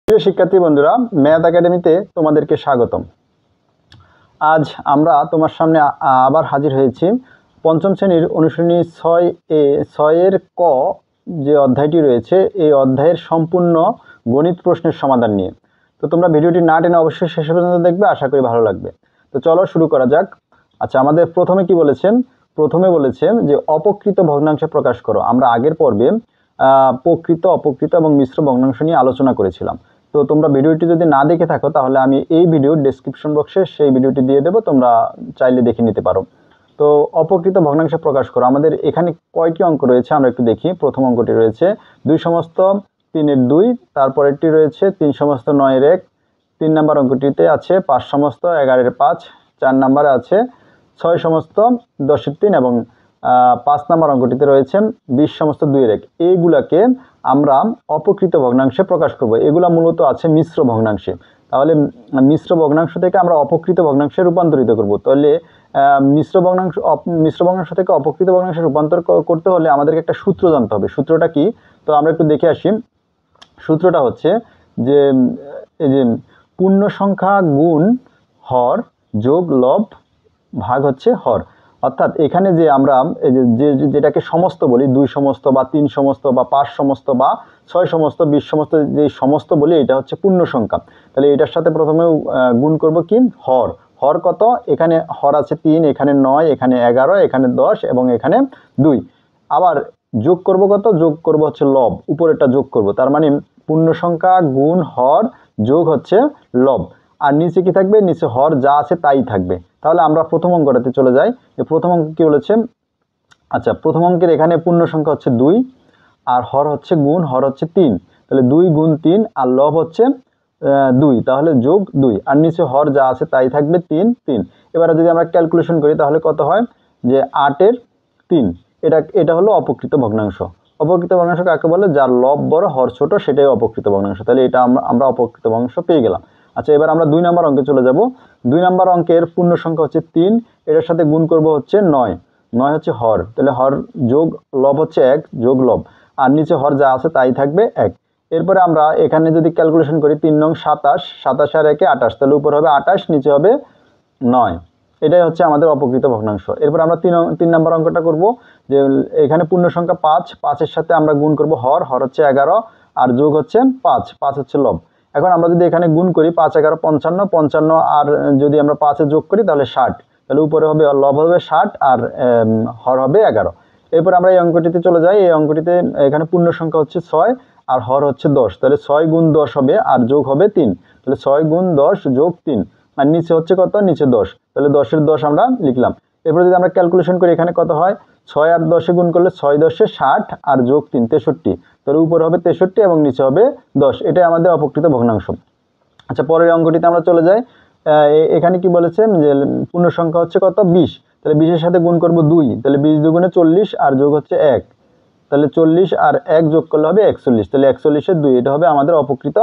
প্রিয় শিক্ষার্থী বন্ধুরা, ম্যাথ একাডেমিতে তোমাদেরকে স্বাগতম। আজ আমরা তোমার সামনে আবার হাজির হয়েছি পঞ্চম শ্রেণীর অনুশীলনী 6 এর ক যে অধ্যায়টি রয়েছে এই অধ্যায়ের সম্পূর্ণ গণিত প্রশ্নের সমাধান নিয়ে। তো তোমরা ভিডিওটি না টেনে অবশ্যই শেষ পর্যন্ত দেখবে, আশা করি ভালো লাগবে। তো চলো শুরু করা যাক। আচ্ছা, আমাদের প্রথমে কি বলেছেন? প্রথমে বলেছেন যে অপকৃত ভগ্নাংশ প্রকাশ করো। আমরা আগের পর্বে প্রকৃত, অপকৃত এবং মিশ্র ভগ্নাংশ নিয়ে আলোচনা করেছিলাম। তো তোমরা ভিডিওটি যদি না দেখে থাকো তাহলে আমি এই ভিডিওর ডেসক্রিপশন বক্সে সেই ভিডিওটি দিয়ে দেবো, তোমরা চাইলে দেখে নিতে পারো। তো অপকৃত ভগ্নাংশ প্রকাশ করো, আমাদের এখানে কয়টি অঙ্ক রয়েছে আমরা একটু দেখি। প্রথম অঙ্কটি রয়েছে 2 সমস্ত 3-এর 2, তারপরেরটি রয়েছে 3 সমস্ত 9-এর 1, 3 নম্বর অঙ্কটিতে আছে 5 সমস্ত 11-এর 5, 4 নম্বরে আছে 6 সমস্ত 10-এর 3 এবং 5 নম্বর অঙ্কটিতে রয়েছে 20 সমস্ত 2-এর 1। এইগুলাকে আমরা অপকৃত ভগ্নাংশে প্রকাশ করব। এগুলা মূলত আছে মিশ্র ভগ্নাংশে। তাহলে মিশ্র ভগ্নাংশ থেকে আমরা অপকৃত ভগ্নাংশে রূপান্তরিত করব। তাহলে মিশ্র ভগ্নাংশ থেকে অপকৃত ভগ্নাংশে রূপান্তর করতে হলে আমাদেরকে একটা সূত্র জানতে হবে। সূত্রটা কি? তো আমরা একটু দেখে আসি। সূত্রটা হচ্ছে যে এই যে পূর্ণ সংখ্যা গুণ হর যোগ লব ভাগ হচ্ছে হর। অর্থাৎ এখানে যে আমরা এই যে যেটাকে সমস্ত বলি, 2 সমস্ত বা 3 সমস্ত বা 5 সমস্ত বা 6 সমস্ত 20 সমস্ত, যে সমস্ত বলি এটা হচ্ছে পূর্ণ সংখ্যা। তাহলে এটার সাথে প্রথমে গুণ করব কি? হর। হর কত? এখানে হর আছে 3, এখানে 9, এখানে 11, এখানে 10 এবং এখানে 2। আবার যোগ করব কত? যোগ করব হচ্ছে লব, উপরেরটা যোগ করব। তার মানে পূর্ণ সংখ্যা গুণ হর যোগ হচ্ছে লব। আর নিচে কি থাকবে? নিচে হর যা আছে তাই থাকবে। তাহলে আমরা প্রথম অঙ্কটাতে চলে যাই। যে প্রথম অঙ্ক কি বলেছে? আচ্ছা, প্রথম অঙ্কের এখানে পূর্ণ সংখ্যা হচ্ছে 2 আর হর হচ্ছে গুণ, হর হচ্ছে 3। তাহলে 2 গুণ 3 আর লব হচ্ছে 2, তাহলে যোগ 2 আর নিচে হর যা আছে তাই থাকবে 3। এবারে যদি আমরা ক্যালকুলেশন করি তাহলে কত হয়? যে 8-এর 3। এটা হলো অপকৃত ভগ্নাংশ। অপকৃত ভগ্নাংশ কাকে বলে? যার লব বড় হর ছোট, সেটাই অপকৃত ভগ্নাংশ। তাহলে এটা আমরা অপকৃত ভগ্নাংশ পেয়ে গেলাম। আচ্ছা, এবার আমরা 2 নম্বর অঙ্কে চলে যাব। 2 নম্বর অঙ্কের পূর্ণ সংখ্যা হচ্ছে 3, এটার সাথে গুণ করব হচ্ছে 9। 9 হচ্ছে হর, তাহলে হর যোগ লব হচ্ছে 1 যোগ লব, আর নিচে হর যা আছে তাই থাকবে 1। এরপরে আমরা এখানে যদি ক্যালকুলেশন করি 3 নং 27, 27 আর 1 28, তাহলে উপর হবে 28, নিচে হবে 9। এটাই হচ্ছে আমাদের অপকৃত ভগ্নাংশ। এরপর আমরা 3 নম্বর অঙ্কটা করব। যে এখানে পূর্ণ সংখ্যা 5, 5-এর সাথে আমরা গুণ করব হর, হর হচ্ছে 11 আর যোগ হচ্ছে 5, 5 হচ্ছে লব। এখন আমরা যদি এখানে গুণ করি 5 11 55, 55 আর যদি আমরা 5-এ যোগ করি তাহলে 60, তাহলে উপরে হবে লব হবে 60 আর হর হবে 11। এরপর আমরা এই অঙ্কটিতে চলে যাই। এই অঙ্কটিতে এখানে পূর্ণ সংখ্যা হচ্ছে 6 আর হর হচ্ছে 10, তাহলে 6 গুণ 10 হবে আর যোগ হবে 3, তাহলে 6 গুণ 10 যোগ 3 আর নিচে হচ্ছে কত? নিচে 10, তাহলে 10-এর 10 আমরা লিখলাম। এরপর যদি আমরা ক্যালকুলেশন করি এখানে কত হয়? 6 আর 10-এ গুণ করলে 6 10-এ 60 আর যোগ 3 63, তাহলে উপরে হবে 63 এবং নিচে হবে 10। এটাই আমাদের অপকৃত ভগ্নাংশ। আচ্ছা, পরের অঙ্কটিতে আমরা চলে যাই। এখানে কি বলেছে? যে পূর্ণ সংখ্যা হচ্ছে কত? 20, তাহলে 20-এর সাথে গুণ করব 2, তাহলে 20 দুগুণে 40 আর যোগ হচ্ছে 1, তাহলে 40 আর 1 যোগ করলে হবে 41, তাহলে 41-এর 2, এটা হবে আমাদের অপকৃত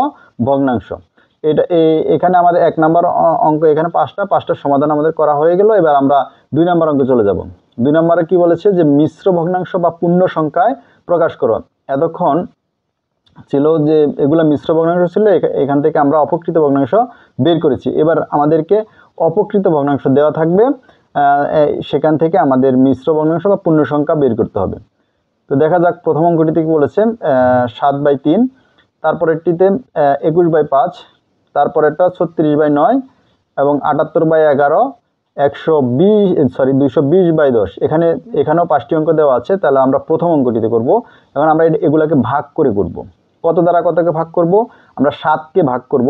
ভগ্নাংশ। এটা এখানে আমাদের 1 নম্বর অঙ্ক, এখানে 5টার সমাধান আমাদের করা হয়ে গেল। এবার আমরা 2 নম্বর অঙ্কে চলে যাব। 2 নম্বরে কি বলেছে? যে মিশ্র ভগ্নাংশ বা পূর্ণ সংখ্যায় প্রকাশ করো। এতক্ষণ ছিল যে এগুলা মিশ্র ভগ্নাংশ ছিল, এখান থেকে আমরা অপকৃত ভগ্নাংশ বের করেছি। এবার আমাদেরকে অপকৃত ভগ্নাংশ দেওয়া থাকবে, সেখান থেকে আমাদের মিশ্র ভগ্নাংশ বা পূর্ণ সংখ্যা বের করতে হবে। তো দেখা যাক, প্রথম অঙ্কটিতে কি বলেছে? 7/3, তারপরেরটিতে 21/5, তারপরেরটা 36/9 এবং 78/11, 220/10। এখানেও 5টি অঙ্ক দেওয়া আছে। তাহলে আমরা প্রথম অঙ্কটিতে করব। এখন আমরা এগুলাকে ভাগ করে করব। কত দ্বারা কতকে ভাগ করব? আমরা 7কে ভাগ করব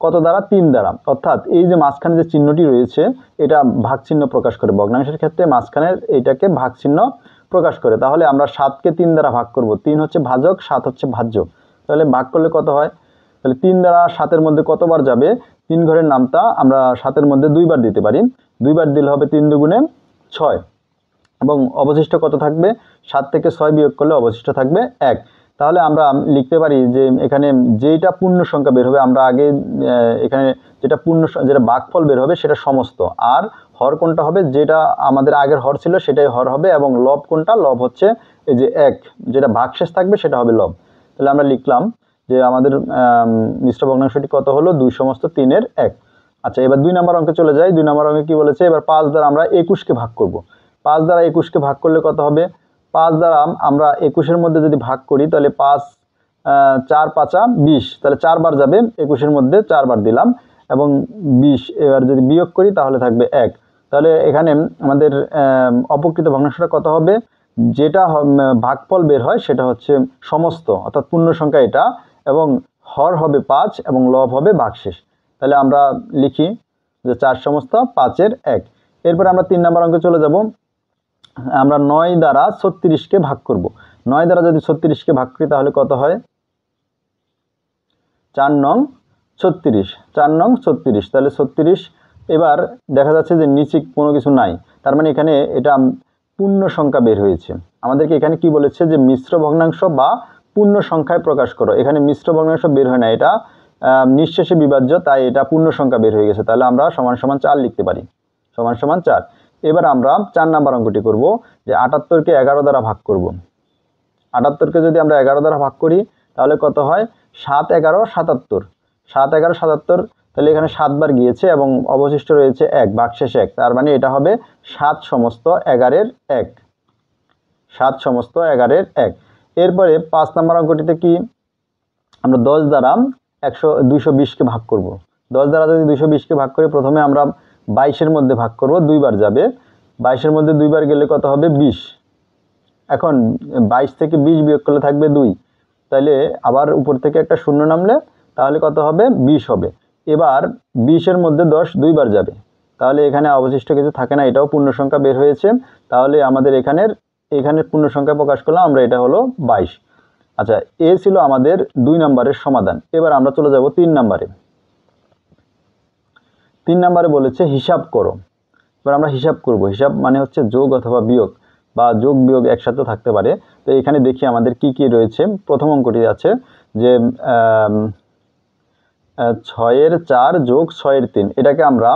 কত দ্বারা? 3 দ্বারা। অর্থাৎ এই যে মাঝখানে যে চিহ্নটি রয়েছে এটা ভাগ চিহ্ন প্রকাশ করে। ভগ্নাংশের ক্ষেত্রে মাঝখানের এইটাকে ভাগ চিহ্ন প্রকাশ করে। তাহলে আমরা 7কে 3 দ্বারা ভাগ করব। 3 হচ্ছে ভাজক, 7 হচ্ছে ভাজ্য। তাহলে ভাগ করলে কত হয়? তাহলে 3 দ্বারা 7-এর মধ্যে কতবার যাবে? 3 ঘরের নামতা আমরা 7-এর মধ্যে 2বার দিতে পারি। 2বার দিলে হবে 3 দুগুণে 6 এবং অবশিষ্ট কত থাকবে? 7 থেকে 6 বিয়োগ করলে অবশিষ্ট থাকবে 1। তাহলে আমরা লিখতে পারি যে এখানে যেটা পূর্ণ সংখ্যা বের হবে, আমরা আগে এখানে যেটা ভাগফল বের হবে সেটা সমস্ত, আর হর কোনটা হবে? যেটা আমাদের আগের হর ছিল সেটাই হর হবে, এবং লব কোনটা? লব হচ্ছে এই যে 1, যেটা ভাগশেষ থাকবে সেটা হবে লব। তাহলে আমরা লিখলাম যে আমাদের মিশ্র ভগ্নাংশটি কত হলো 2 সমস্ত 3-এর 1। আচ্ছা, এবার 2 নম্বর অঙ্কে চলে যাই। 2 নম্বর অঙ্কে কি বলেছে, এবার 5 দ্বারা আমরা 21কে ভাগ করব। 5 দ্বারা 21কে ভাগ করলে কত হবে, 5 দ্বারা আমরা 21-এর মধ্যে যদি ভাগ করি তাহলে 5 4 5 20, তাহলে 4 বার যাবে 21-এর মধ্যে, 4 বার দিলাম এবং 20। এবার যদি বিয়োগ করি তাহলে থাকবে 1। তাহলে এখানে আমাদের অপকৃত ভগ্নাংশটা কত হবে, যেটা ভাগফল বের হয় সেটা হচ্ছে সমস্ত, অর্থাৎ পূর্ণ সংখ্যা এটা, এবং হর হবে 5 এবং লব হবে ভাগশেষ। তাহলে আমরা লিখি যে 4 সমস্ত 5-এর 1। এরপর আমরা 3 নম্বর অঙ্কে চলে যাব। আমরা 9 দ্বারা 36কে ভাগ করব। 9 দ্বারা যদি 36কে ভাগ করি তাহলে কত হয়, 4 নং 36, 4 নং 36। তাহলে 36, এবার দেখা যাচ্ছে যে নিচে কোনো কিছু নাই, তার মানে এখানে এটা পূর্ণ সংখ্যা বের হয়েছে। আমাদেরকে এখানে কি বলেছে যে মিশ্র ভগ্নাংশ বা পূর্ণ সংখ্যায় প্রকাশ করো। এখানে মিশ্র ভগ্নাংশ বের হয় না, এটা নিঃশেষে বিভাজ্য, তাই এটা পূর্ণ সংখ্যা বের হয়ে গেছে। তাহলে আমরা সমান সমান 4 লিখতে পারি, সমান সমান 4। এবার আমরা 4 নাম্বার অঙ্কটি করব, যে 78কে 11 দ্বারা ভাগ করব। 78কে যদি আমরা 11 দ্বারা ভাগ করি তাহলে কত হয়, 7 11 77, 7 11 77। তাহলে এখানে 7 বার গিয়েছে এবং অবশিষ্ট রয়েছে 1, ভাগশেষ 1, তার মানে এটা হবে 7 সমস্ত 11-এর 1, 7 সমস্ত 11-এর 1। এরপরে 5 নম্বর অঙ্কটিতে কি, আমরা 10 দ্বারা 220কে ভাগ করব। 10 দ্বারা যদি 220কে ভাগ করি, প্রথমে আমরা 22-এর মধ্যে ভাগ করব, 2 বার যাবে, 22-এর মধ্যে 2 বার গেলে কত হবে, 20। এখন 22 থেকে 20 বিয়োগ করলে থাকবে 2, তাহলে আবার উপর থেকে একটা শূন্য নামলে তাহলে কত হবে, 20 হবে। এবার 20-এর মধ্যে 10 2 বার যাবে, তাহলে এখানে অবশিষ্ট কিছু থাকে না, এটাও পূর্ণ সংখ্যা বের হয়েছে। তাহলে আমাদের এখানের পূর্ণ সংখ্যা প্রকাশ করলাম আমরা, এটা হলো 22। আচ্ছা, এ ছিল আমাদের 2 নম্বরের সমাধান। এবার আমরা চলে যাব 3 নম্বরে। 3 নম্বরে বলেছে হিসাব করো। এবার আমরা হিসাব করব। হিসাব মানে হচ্ছে যোগ অথবা বিয়োগ, বা যোগ বিয়োগ একসাথে থাকতে পারে। তো এখানে দেখি আমাদের কি কি রয়েছে। প্রথম অঙ্কটি আছে যে 6-এর 4 যোগ 6-এর 3, এটাকে আমরা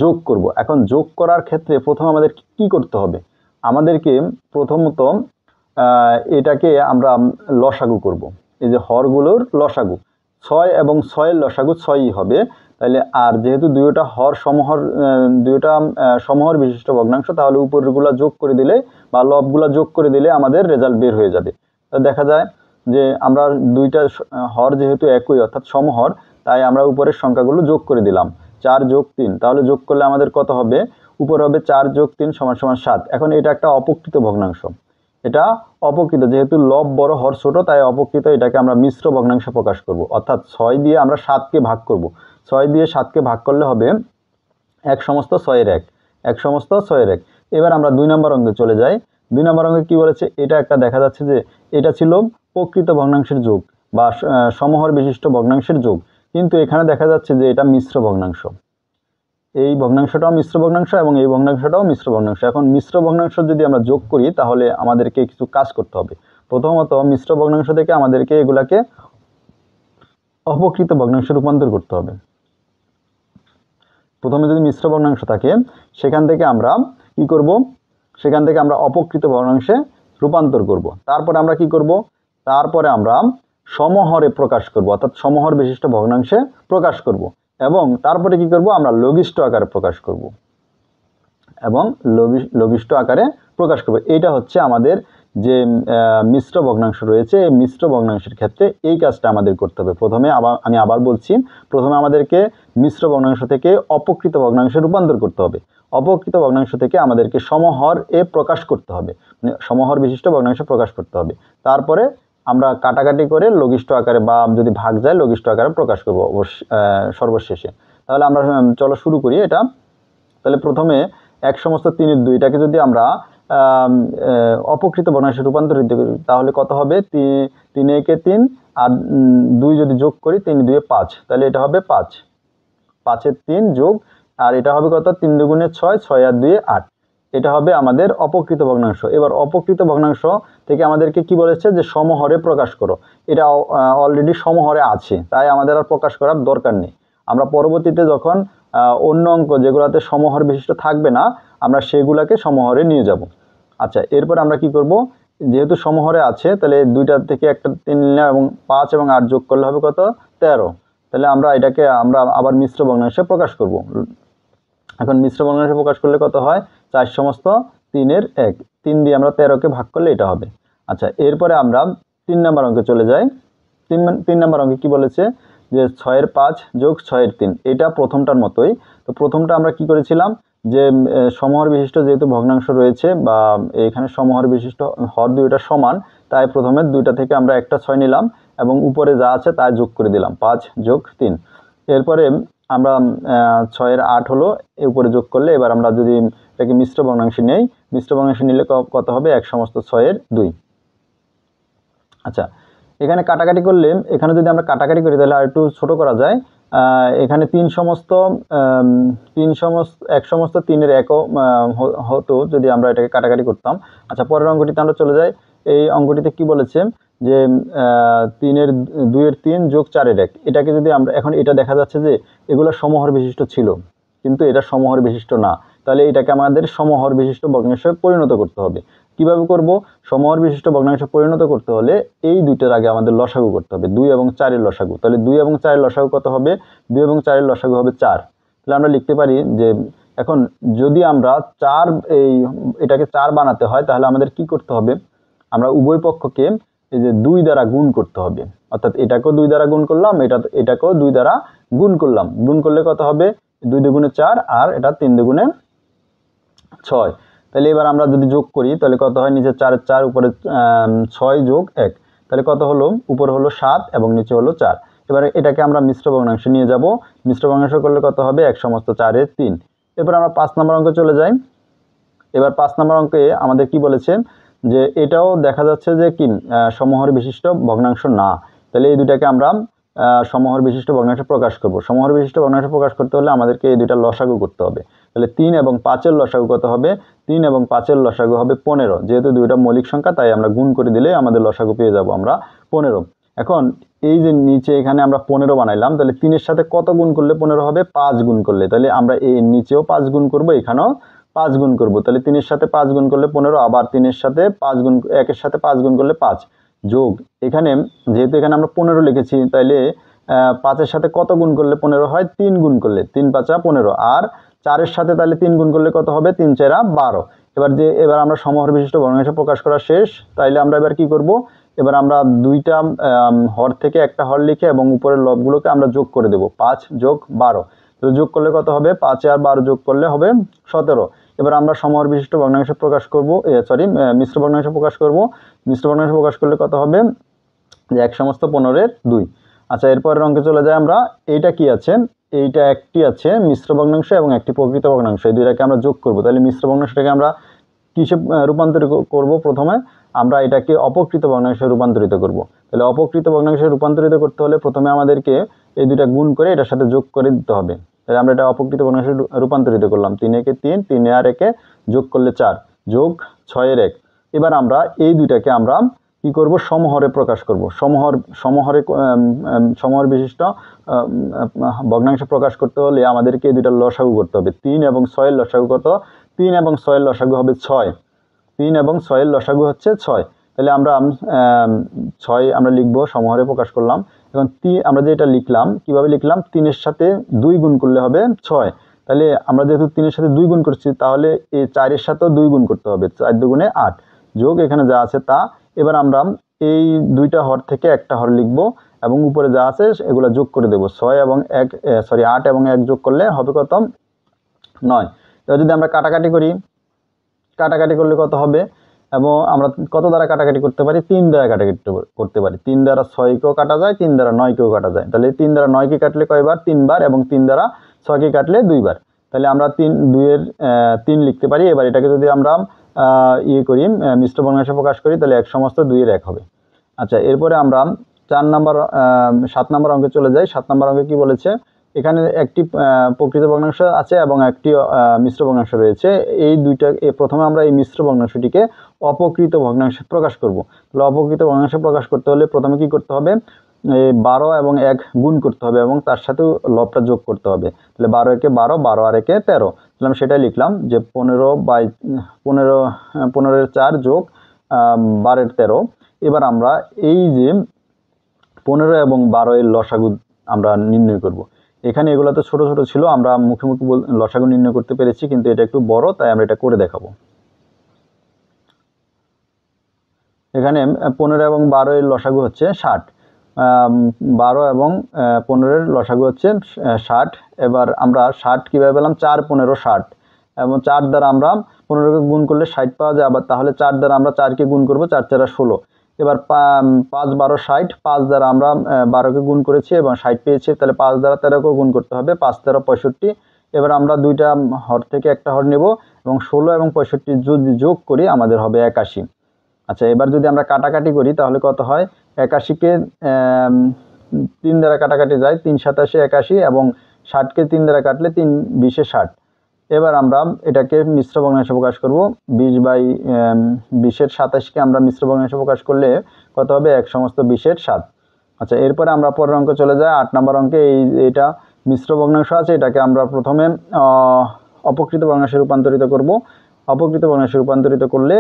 যোগ করব। এখন যোগ করার ক্ষেত্রে প্রথম আমাদের কি করতে হবে, আমাদেরকে প্রথমত এটাকে আমরা লসাগু করব। এই যে হরগুলোর লসাগু, 6 এবং 6-এর লসাগু 6ই হবে। তাহলে আর যেহেতু দুইটা হর সমহর, দুইটা সমহর বিশিষ্ট ভগ্নাংশ, তাহলে উপরগুলা যোগ করে দিলে বা লবগুলা যোগ করে দিলে আমাদের রেজাল্ট বের হয়ে যাবে। তো দেখা যায় যে আমরা দুইটা হর যেহেতু একই অর্থাৎ সমহর, তাই আমরা উপরের সংখ্যাগুলো যোগ করে দিলাম, 4 যোগ 3। তাহলে যোগ করলে আমাদের কত হবে, উপর হবে 4 যোগ 3 সমান সমান 7। এখন এটা একটা অপকৃত ভগ্নাংশ, এটা অপকৃত, যেহেতু লব বড় হর ছোট, তাই অপকৃত। এটাকে আমরা মিশ্র ভগ্নাংশে প্রকাশ করব, অর্থাৎ 6 দিয়ে আমরা 7কে ভাগ করব। 6 দিয়ে 7কে ভাগ করলে হবে 1 সমস্ত 6-এর 1, 1 সমস্ত 6-এর 1। এবার আমরা 2 নম্বর অঙ্কে চলে যাই। 2 নম্বর অঙ্কে কি বলেছে, এটা একটা দেখা যাচ্ছে যে এটা ছিল প্রকৃত ভগ্নাংশের যোগ বা সমহর বিশিষ্ট ভগ্নাংশের যোগ, কিন্তু এখানে দেখা যাচ্ছে যে এটা মিশ্র ভগ্নাংশ। এই ভগ্নাংশটাও মিশ্র ভগ্নাংশ এবং এই ভগ্নাংশটাও মিশ্র ভগ্নাংশ। এখন মিশ্র ভগ্নাংশ যদি আমরা যোগ করি তাহলে আমাদেরকে কিছু কাজ করতে হবে। প্রথমত মিশ্র ভগ্নাংশ থেকে আমাদেরকে এগুলাকে অপকৃত ভগ্নাংশে রূপান্তর করতে হবে। প্রথমে যদি মিশ্র ভগ্নাংশ থাকে, সেখান থেকে আমরা কি করব, সেখান থেকে আমরা অপকৃত ভগ্নাংশে রূপান্তর করব। তারপরে আমরা কি করব, তারপরে আমরা সমহরে প্রকাশ করব, অর্থাৎ সমহর বিশিষ্ট ভগ্নাংশে প্রকাশ করব। এবং তারপরে কি করব, আমরা লঘিষ্ঠ আকারে প্রকাশ করব এবং লঘিষ্ঠ আকারে প্রকাশ করব। এইটা হচ্ছে আমাদের যে মিশ্র ভগ্নাংশ রয়েছে, এই মিশ্র ভগ্নাংশের ক্ষেত্রে এই কাজটা আমাদের করতে হবে। প্রথমে আমি আবার বলছি, প্রথমে আমাদেরকে মিশ্র ভগ্নাংশ থেকে অপকৃত ভগ্নাংশে রূপান্তর করতে হবে। অপকৃত ভগ্নাংশ থেকে আমাদেরকে সমহর এ প্রকাশ করতে হবে, মানে সমহর বিশিষ্ট ভগ্নাংশে প্রকাশ করতে হবে। তারপরে আমরা কাটাকাটি করে লঘিষ্ঠ আকারে বা যদি ভাগ যায় লঘিষ্ঠ আকারে প্রকাশ করব সর্বশেষে। তাহলে আমরা চলো শুরু করি এটা। তাহলে প্রথমে 1 সমস্ত 3-এর 2, এটাকে যদি আমরা অপকৃত ভগ্নাংশে রূপান্তরিত করি তাহলে কত হবে, 3 একে 3 আর 2 যদি যোগ করি 3 2 5, তাহলে এটা হবে 5, 5-এর 3 যোগ, আর এটা হবে কত, 3 2 6, 6 আর 2 8, এটা হবে আমাদের অপকৃত ভগ্নাংশ। এবার অপকৃত ভগ্নাংশ থেকে আমাদেরকে কি বলেছে যে সমহরে প্রকাশ করো। এটা অলরেডি সমহরে আছে, তাই আমাদের আর প্রকাশ করার দরকার নেই। আমরা পরবর্তীতে যখন অন্য অঙ্ক যেগুলোতে সমহর বিশিষ্ট থাকবে না, আমরা সেগুলাকে সমহরে নিয়ে যাব। আচ্ছা, এরপর আমরা কি করব, যেহেতু সমহরে আছে তাহলে দুইটা থেকে একটা 3 নিলাম এবং 5 এবং 8 যোগ করলে হবে কত 13। তাহলে আমরা এটাকে আমরা আবার মিশ্র ভগ্নাংশে প্রকাশ করব। এখন মিশ্র ভগ্নাংশে প্রকাশ করলে কত হয় 4 সমস্ত 3 এর 1, 3 দিয়ে আমরা 13কে ভাগ করলে এটা হবে। আচ্ছা, এরপরে আমরা 3 নম্বর অঙ্কে চলে যাই। 3 নম্বর অঙ্কে কি বলেছে যে 6 এর 5 যোগ 6 এর 3, এটা প্রথমটার মতোই। তো প্রথমটা আমরা কি করেছিলাম যে সমহর বিশিষ্ট যেহেতু ভগ্নাংশ রয়েছে বা এখানে সমহর বিশিষ্ট হর দুইটা সমান, তাই প্রথমে দুইটা থেকে আমরা একটা 6 নিলাম এবং উপরে যা আছে তা যোগ করে দিলাম 5 যোগ 3। এরপরে আমরা 6 এর 8 হলো উপরে যোগ করলে, এবার আমরা যদি এটাকে মিশ্র ভগ্নাংশে নেই, মিশ্র ভগ্নাংশে নিলে কত হবে 1 সমস্ত 6 এর 2। আচ্ছা, এখানে কাটাকাটি করলে, এখানে যদি আমরা কাটাকাটি করি তাহলে আর একটু ছোট করা যায়। এখানে 1 সমস্ত 3 এর 1 হতো যদি আমরা এটাকে কাটাকাটি করতাম। আচ্ছা, পরের অঙ্কটিতে আমরা চলে যাই। এই অঙ্কটিতে কি বলেছে যে 2 এর 3 যোগ 4 এর 1, এটাকে যদি আমরা এখন এটা দেখা যাচ্ছে যে এগুলো সমহর বিশিষ্ট ছিল কিন্তু এটা সমহর বিশিষ্ট না, তাহলে এটাকে আমাদের সমহর বিশিষ্ট ভগ্নাংশে পরিণত করতে হবে। কিভাবে করব? সমহর বিশিষ্ট ভগ্নাংশে পরিণত করতে হলে এই দুইটার আগে আমাদের লসাগু করতে হবে, 2 এবং 4 এর লসাগু। তাহলে 2 এবং 4 এর লসাগু কত হবে? 2 এবং 4 এর লসাগু হবে 4। তাহলে আমরা লিখতে পারি যে এখন যদি আমরা এটাকে 4 বানাতে হয় তাহলে আমাদের কি করতে হবে? আমরা উভয় পক্ষকে এই যে 2 দ্বারা গুণ করতে হবে, অর্থাৎ এটাকেও 2 দ্বারা গুণ করলাম, এটাকেও 2 দ্বারা গুণ করলাম। গুণ করলে কত হবে? 2 দুগুণে 4 আর এটা 3 দুগুণে 6। তাহলে এবার আমরা যদি যোগ করি তাহলে কত হয়? নিচে 4 এর 4, উপরে 6 যোগ 1, তাহলে কত হলো? উপরে হলো 7 এবং নিচে হলো 4। এবার এটাকে আমরা মিশ্র ভগ্নাংশে নিয়ে যাব। মিশ্র ভগ্নাংশ করলে কত হবে? 1 সমস্ত 4 এর 3। এরপর আমরা 5 নম্বর অঙ্কে চলে যাই। এবার 5 নম্বর অঙ্কে আমাদের কি বলেছে যে এটাও দেখা যাচ্ছে যে কি সমহর বিশিষ্ট ভগ্নাংশ না, তাহলে এই দুটাকে আমরা সমহর বিশিষ্ট ভগ্নাংশে প্রকাশ করব। সমহর বিশিষ্ট ভগ্নাংশে প্রকাশ করতে হলে আমাদেরকে এই দুইটা লসাগু করতে হবে। তাহলে 3 এবং 5 এর লসাগু কত হবে? 3 এবং 5 এর লসাগু হবে 15। যেহেতু দুইটা মৌলিক সংখ্যা তাই আমরা গুণ করে দিলে আমাদের লসাগু পেয়ে যাব আমরা 15। এখন এই যে নিচে এখানে আমরা 15 বানাইলাম, তাহলে 3 এর সাথে কত গুণ করলে 15 হবে? 5 গুণ করলে। তাহলে আমরা এই নিচেও 5 গুণ করব, এখানেও 5 গুণ করব। তাহলে 3 এর সাথে 5 গুণ করলে 15, আবার 3 এর সাথে 5 গুণ, 1 এর সাথে 5 গুণ করলে 5, যোগ এখানে যেহেতু এখানে আমরা 15 লিখেছি তাইলে 5 এর সাথে কত গুণ করলে 15 হয়? 3 গুণ করলে, 3 5 15। আর 4 এর সাথে তাহলে 3 গুণ করলে কত হবে? 3 4 12। এবার আমরা সমহর বিশিষ্ট ভগ্নাংশ প্রকাশ করা শেষ। তাইলে আমরা এবার কি করব? এবার আমরা দুইটা হর থেকে একটা হর লিখে এবং উপরের লবগুলোকে আমরা যোগ করে দেব, 5 যোগ 12। তো যোগ করলে কত হবে? 5 আর 12 যোগ করলে হবে 17। এবার আমরা সমহর বিশিষ্ট ভগ্নাংশ প্রকাশ করব, মিশ্র ভগ্নাংশ প্রকাশ করব। মিশ্র ভগ্নাংশ প্রকাশ করলে কত হবে? যে 1 সমস্ত 15 এর 2। আচ্ছা, এরপরের অঙ্কে চলে যাই আমরা। এইটা কি আছে? এইটা একটি আছে মিশ্র ভগ্নাংশ এবং একটি প্রকৃত ভগ্নাংশ, এই দুইটাকে আমরা যোগ করব। তাহলে মিশ্র ভগ্নাংশটাকে আমরা কিসে রূপান্তরিত করব? প্রথমে আমরা এটাকে অপকৃত ভগ্নাংশে রূপান্তরিত করব। তাহলে অপকৃত ভগ্নাংশে রূপান্তরিত করতে হলে প্রথমে আমাদেরকে এই দুইটা গুণ করে এটার সাথে যোগ করে দিতে হবে। তাহলে আমরা এটা অপকৃত ভগ্নাংশে রূপান্তরিত করলাম। 3 একে 3, 3 আর 1 যোগ করলে 4, যোগ 6 এর 1। এবার আমরা এই দুইটাকে আমরা কি করব? সমহরে প্রকাশ করব। সমহর বিশিষ্ট ভগ্নাংশ প্রকাশ করতে হলে আমাদেরকে এই দুইটা লসাগু করতে হবে। 3 এবং 6 এর লসাগু কত? 3 এবং 6 এর লসাগু হবে 6। 3 এবং 6 এর লসাগু হচ্ছে 6। তাহলে আমরা 6 আমরা লিখব, সমহরে প্রকাশ করলাম। এখন আমরা যে এটা লিখলাম, কিভাবে লিখলাম? 3 এর সাথে 2 গুণ করলে হবে 6। তাহলে আমরা যেহেতু 3 এর সাথে 2 গুণ করছি, তাহলে এই 4 এর সাথেও 2 গুণ করতে হবে, 4 দুগুণে 8, যোগ এখানে যা আছে তা। এবার আমরা এই দুইটা হর থেকে একটা হর লিখব এবং উপরে যা আছে এগুলো যোগ করে দেব। 8 এবং 1 যোগ করলে হবে কত? 9। এবার যদি আমরা কাটাকাটি করি, কাটাকাটি করলে কত হবে? এবং আমরা কত দ্বারা কাটাকাটি করতে পারি? 3 দ্বারা কাটাকাটি করতে পারি। 3 দ্বারা 6কেও কাটা যায়, 3 দ্বারা 9কেও কাটা যায়। তাহলে 3 দ্বারা 9কে কাটলে কয়বার? 3 বার, এবং 3 দ্বারা 6কে কাটলে 2 বার। তাহলে আমরা 2 এর 3 লিখতে পারি। এবার এটাকে যদি আমরা করি, মিশ্র ভগ্নাংশে প্রকাশ করি, তাহলে 1 সমস্ত 2 এর 1 হবে। আচ্ছা, এরপরে আমরা 7 নম্বর অঙ্কে চলে যাই। 7 নম্বর অঙ্কে কি বলেছে? এখানে একটি প্রকৃত ভগ্নাংশ আছে এবং একটি মিশ্র ভগ্নাংশ রয়েছে। এই দুইটা প্রথমে আমরা এই মিশ্র ভগ্নাংশটিকে অপকৃত ভগ্নাংশে প্রকাশ করব। তাহলে অপকৃত ভগ্নাংশে প্রকাশ করতে হলে প্রথমে কি করতে হবে? 12 এবং 1 গুণ করতে হবে এবং তার সাথে লবটা যোগ করতে হবে। তাহলে 12 একে 12, 12 আর 1 13। তাহলে আমি সেটাই লিখলাম যে 15 এর 4 যোগ 12 13। এবার আমরা এই যে 15 এবং 12 এর লসাগু আমরা নির্ণয় করব। এখানে এগুলো তো ছোট ছোট ছিল, আমরা মুখে মুখে লসাগু নির্ণয় করতে পেরেছি, কিন্তু এটা একটু বড়, তাই আমরা এটা করে দেখাবো। এখানে 15 এবং 12 এর লসাগু হচ্ছে 60। 12 এবং 15 এর লসাগু হচ্ছে 60। এবার আমরা 60 কীভাবে পেলাম? 4 15 60, এবং 4 দ্বারা আমরা 15কে গুণ করলে 60 পাওয়া যায়। আবার তাহলে 4 দ্বারা আমরা 4কে গুণ করবো, 4 4 16। এবার 5 12 60, 5 দ্বারা আমরা 12কে গুণ করেছি এবং 60 পেয়েছি, তাহলে 5 দ্বারা 13কেও গুণ করতে হবে, 5 13 65। এবার আমরা দুইটা হর থেকে একটা হর নেব এবং 16 এবং 65 যদি যোগ করি আমাদের হবে 81। আচ্ছা, এবার যদি আমরা কাটাকাটি করি তাহলে কত হয়? 81কে 3 দ্বারা কাটাকাটি যায়, 3 27 81, এবং 60কে 3 দ্বারা কাটলে 3 20 60। এবার আমরা এটাকে মিশ্র ভগ্নাংশে প্রকাশ করব। 20/20 27কে আমরা মিশ্র ভগ্নাংশে প্রকাশ করলে কত হবে? 1/20 আচ্ছা, এরপরে আমরা পরের অঙ্ক চলে যাই। 8 নম্বর অঙ্কে এইটা মিশ্র ভগ্নাংশ আছে, এটাকে আমরা প্রথমে অপকৃত ভগ্নাংশে রূপান্তরিত করব। অপকৃত ভগ্নাংশে রূপান্তরিত করলে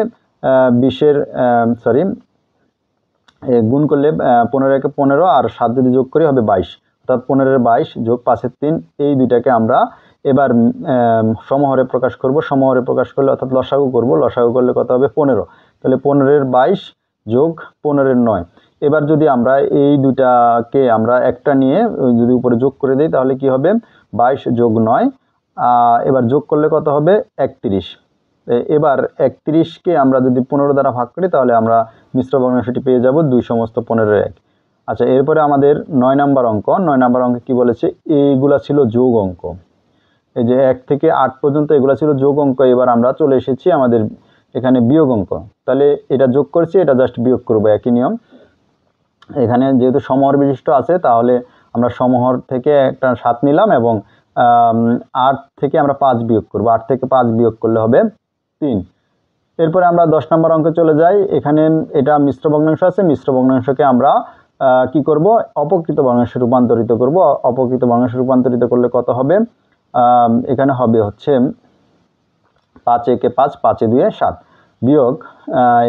20-এর গুণ করলে 15-কে 15 আর 7 যদি যোগ করি হবে 22, অর্থাৎ 15-এর 22 যোগ 5-এর 3, এই দুইটাকে আমরা এবার সমহরে প্রকাশ করব। সমহরে প্রকাশ করলে অর্থাৎ লসাগু করব। লসাগু করলে কত হবে? 15। তাহলে 15-এর 22 যোগ 15-এর 9। এবার যদি আমরা এই দুইটাকে আমরা একটা নিয়ে যদি উপরে যোগ করে দিই তাহলে কি হবে? 22 যোগ 9, এবার যোগ করলে কত হবে? 31। এবার 31কে আমরা যদি 15 দ্বারা ভাগ করি তাহলে আমরা মিশ্র ভগ্নাংশটি পেয়ে যাব 2/15 আচ্ছা, এরপরে আমাদের 9 নম্বর অঙ্ক। 9 নম্বর অঙ্কে কি বলেছে? এইগুলা ছিল যোগ অঙ্ক। এই যে 1 থেকে 8 পর্যন্ত এগুলা ছিল যোগ অঙ্ক। এবার আমরা চলে এসেছি আমাদের এখানে বিয়োগ অঙ্ক। তাহলে এটা যোগ করছি, এটা জাস্ট বিয়োগ করব, একই নিয়ম। এখানে যেহেতু সমহর বিশিষ্ট আছে তাহলে আমরা সমহর থেকে একটা 7 নিলাম এবং 8 থেকে আমরা 5 বিয়োগ করব। 8 থেকে 5 বিয়োগ করলে হবে 3। এরপরে আমরা 10 নম্বর অঙ্কে চলে যাই। এখানে এটা মিশ্র ভগ্নাংশ আছে, মিশ্র ভগ্নাংশকে আমরা কি করব? অপকৃত ভগ্নাংশে রূপান্তরিত করব। অপকৃত ভগ্নাংশে রূপান্তরিত করলে কত হবে? এখানে হবে হচ্ছে 5 1 5, 5 2 7, বিয়োগ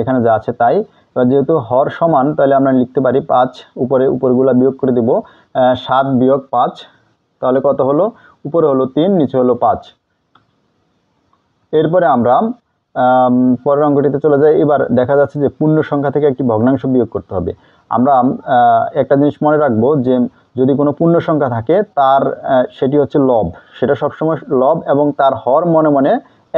এখানে যা আছে তাই। এবার যেহেতু হর সমান তাহলে আমরা লিখতে পারি 5, উপরগুলা বিয়োগ করে দেব। 7 বিয়োগ 5, তাহলে কত হলো? উপরে হলো 3, নিচে হলো 5। এরপরে আমরা পরের অঙ্কটিতে চলে যাই। এবার দেখা যাচ্ছে যে পূর্ণ সংখ্যা থেকে একটি ভগ্নাংশ বিয়োগ করতে হবে। আমরা একটা জিনিস মনে রাখবো যে যদি কোনো পূর্ণ সংখ্যা থাকে তার সেটি হচ্ছে লব, সেটা সবসময় লব, এবং তার হর মনে মনে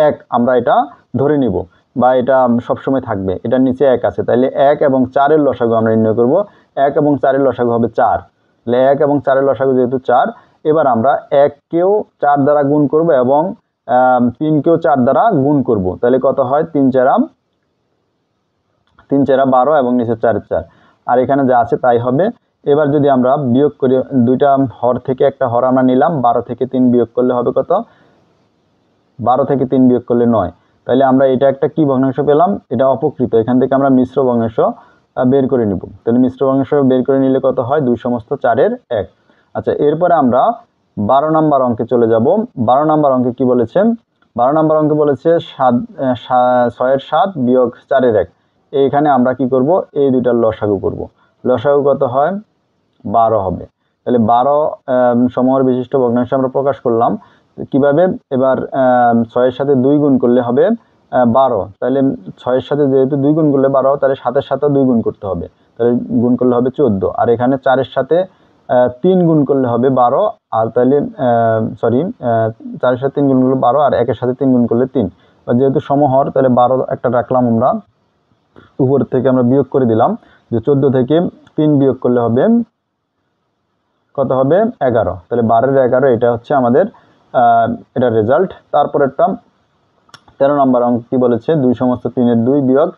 1 আমরা এটা ধরে নিব, বা এটা সবসময় থাকবে। এটার নিচে 1 আছে, তাহলে 1 এবং 4-এর লসাগু আমরা নির্ণয় করব। 1 এবং 4-এর লসাগু হবে 4, তাহলে 1 এবং 4-এর লসাগু যেহেতু 4, এবার আমরা 1কেও 4 দ্বারা গুণ করব এবং 3কেও 4 দ্বারা গুণ করব। তাহলে কত হয়? 3 4 12 এবং নিচে 4 4, আর এখানে যা আছে তাই হবে। এবার যদি আমরা বিয়োগ করি, দুইটা হর থেকে একটা হর আমরা নিলাম, 12 থেকে 3 বিয়োগ করলে হবে কত? 12 থেকে 3 বিয়োগ করলে 9। তাহলে আমরা এটা একটা কি ভগ্নাংশ পেলাম? এটা অপকৃত। এখান থেকে আমরা মিশ্র ভগ্নাংশ বের করে নিব। তাহলে মিশ্র ভগ্নাংশ বের করে নিলে কত হয়? 2/4-এর 1। আচ্ছা, এরপরে আমরা 12 নম্বর অঙ্কে চলে যাব। 12 নম্বর অঙ্কে কি বলেছে? 12 নম্বর অঙ্কে বলেছে 6-এর 7 বিয়োগ 4-এর 1। এইখানে আমরা কি করব? এই দুইটার লসাগু করব। লসাগু কত হয়? 12 হবে। তাহলে 12 সমহর বিশিষ্ট ভগ্নাংশ আমরা প্রকাশ করলাম কিভাবে? এবার 6-এর সাথে 2 গুণ করলে হবে 12। তাহলে 6-এর সাথে যেহেতু 2 গুণ করলে 12, তাহলে 7-এর সাথেও 2 গুণ করতে হবে, তাহলে গুণ করলে হবে 14। আর এখানে 4-এর সাথে 3 গুণ করলে হবে 12, আর তাহলে 4-এর সাথে 3 গুণ করলে 12, আর 1-এর সাথে 3 গুণ করলে 3। যেহেতু সমহর তাহলে 12 একটা রাখলাম আমরা, উপর থেকে আমরা বিয়োগ করে দিলাম যে 14 থেকে 3 বিয়োগ করলে হবে কত হবে? 11। তাহলে 12-এর 11, এটা হচ্ছে আমাদের এটা রেজাল্ট। তারপর একটা 13 নম্বর অঙ্ক কি বলেছে? 2/3-এর 2 বিয়োগ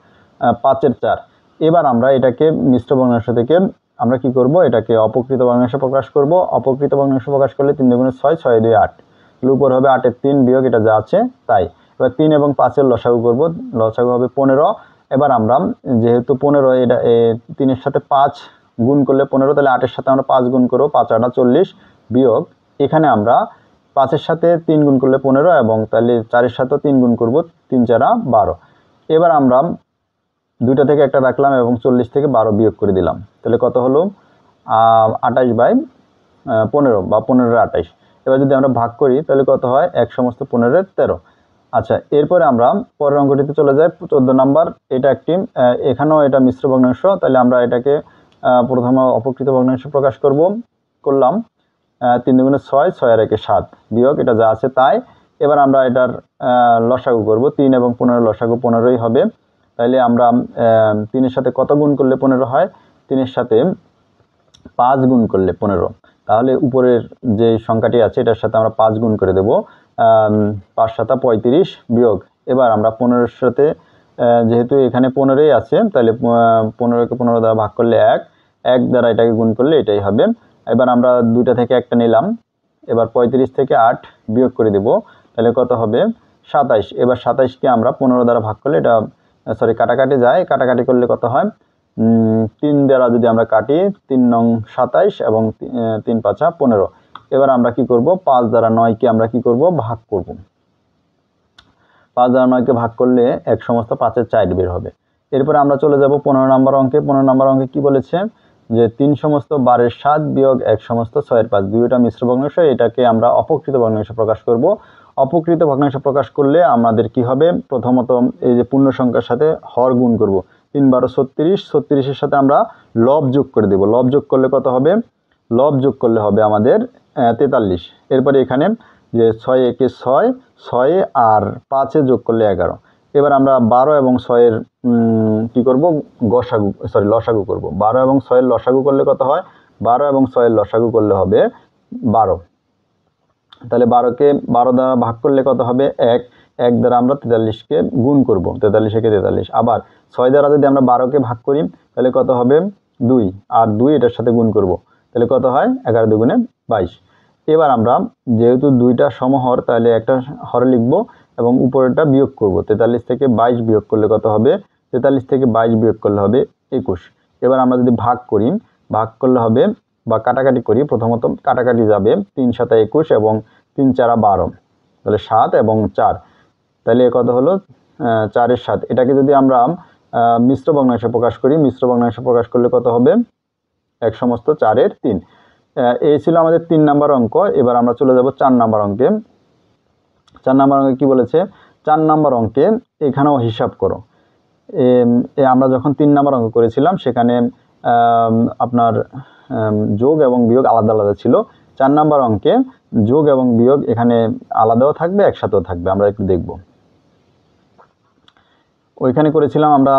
5-এর 4। এবার আমরা এটাকে মিশ্র ভগ্নাংশ থেকে আমরা কি করব? এটাকে অপকৃত ভগ্নাংশে প্রকাশ করব। অপকৃত ভগ্নাংশে প্রকাশ করলে 3 2 6, 6 2 8, উপর হবে 8-এর 3 বিয়োগ এটা যা আছে তাই। এবার 3 এবং 5-এর লসাগু করব। লসাগু হবে 15। এবার আমরা যেহেতু 15, এটা 3-এর সাথে 5 গুণ করলে 15, তাহলে 8-এর সাথে আমরা 5 গুণ করব, 5 8 40, বিয়োগ এখানে আমরা 5-এর সাথে 3 গুণ করলে 15, এবং তাহলে 4-এর সাথেও 3 গুণ করব, 3 4 12। এবার আমরা দুইটা থেকে একটা রাখলাম এবং 40 থেকে 12 বিয়োগ করে দিলাম, তাহলে কত হলো 28/15 বা 15/28। এবার যদি আমরা ভাগ করি তাহলে কত হয় 1/15 13। আচ্ছা, এরপরে আমরা পরের অঙ্কটিতে চলে যাই, 14 নাম্বার। এটা একটি এখানেও এটা মিশ্র ভগ্নাংশ, তাহলে আমরা এটাকে প্রথমে অপকৃত ভগ্নাংশ প্রকাশ করলাম। 3 দুগুণে 6, 6 আর 1 7 বিয়োগ এটা যা আছে তাই। এবার আমরা এটার লসাগু করব, 3 এবং 15 লসাগু 15ই হবে। তাইলে আমরা 3 এর সাথে কত গুণ করলে 15 হয়? 3 এর সাথে 5 গুণ করলে 15। তাহলে উপরের যে সংখ্যাটি আছে এটার সাথে আমরা 5 গুণ করে দেব, 5 7 35 বিয়োগ। এবার আমরা 15-এর সাথে যেহেতু এখানে 15ই আছে, তাহলে 15কে 15 দ্বারা ভাগ করলে 1 দ্বারা এটাকে গুণ করলে এটাই হবে। এবার আমরা দুইটা থেকে একটা নিলাম, এবার 35 থেকে 8 বিয়োগ করে দেব, তাহলে কত হবে 27। এবার 27কে আমরা 15 দ্বারা ভাগ করলে এটা কাটাকাটি যায়, কাটাকাটি করলে কত হয় 3 দ্বারা যদি আমরা কাটি 3 নং 27 এবং 3 5 15। এবার আমরা কি করব, 5 দ্বারা 9কে আমরা কি করব, ভাগ করব। 5 দ্বারা 9কে ভাগ করলে 1/5 বের হবে। এরপরে আমরা চলে যাব 15 নম্বর অঙ্কে। 15 নম্বর অঙ্কে কি বলেছে যে 3/12 বিয়োগ 1/6 দুইটা মিশ্র ভগ্নাংশ, এটাকে আমরা অপকৃত ভগ্নাংশ প্রকাশ করব। অপকৃত ভগ্নাংশ প্রকাশ করলে আমাদের কি হবে, প্রথমত এই যে পূর্ণ সংখ্যার সাথে হর গুণ করব। 3 12 36, 36-এর সাথে আমরা লব যোগ করে দেব। লব যোগ করলে কত হবে, লব যোগ করলে হবে আমাদের 43। এরপরে এখানে যে 6 1 6, 6 আর 5 যোগ করলে 11। এবার আমরা 12 এবং 6-এর কি করব, লসাগু করব। 12 এবং 6-এর লসাগু করলে কত হয়, 12 এবং 6-এর লসাগু করলে হবে 12। তাহলে 12কে 12 দ্বারা ভাগ করলে কত হবে 1 দ্বারা আমরা 43কে গুণ করব, 43 একে 43। আবার 6 দ্বারা যদি আমরা 12কে ভাগ করি তাহলে কত হবে 2, আর 2 এটার সাথে গুণ করব, তাহলে কত হয় 11 দুগুণে 22। এবার আমরা যেহেতু দুইটা সমহর, তাহলে একটা হরে লিখব এবং উপরেরটা বিয়োগ করব। 43 থেকে 22 বিয়োগ করলে কত হবে, 43 থেকে 22 বিয়োগ করলে হবে 21। এবার আমরা যদি ভাগ করি, ভাগ করলে হবে বা কাটাকাটি করি, প্রথমত কাটাকাটি যাবে 3 7 21 এবং 3 4 12, তাহলে 7 এবং 4, তাহলে কত হলো 4 এর 7। এটাকে যদি আমরা মিশ্র ভগ্নাংশে প্রকাশ করি, মিশ্র ভগ্নাংশে প্রকাশ করলে কত হবে 1/4 এই ছিল আমাদের 3 নাম্বার অঙ্ক। এবার আমরা চলে যাব 4 নাম্বার অঙ্কে। 4 নাম্বার অঙ্কে কি বলেছে, 4 নাম্বার অঙ্কে এখানেও হিসাব করো। আমরা যখন 3 নাম্বার অঙ্ক করেছিলাম সেখানে আপনার যোগ এবং বিয়োগ আলাদা আলাদা ছিল। 4 নাম্বার অঙ্কে যোগ এবং বিয়োগ এখানে আলাদাও থাকবে, একসাথেও থাকবে। আমরা একটু দেখব। ওইখানে করেছিলাম আমরা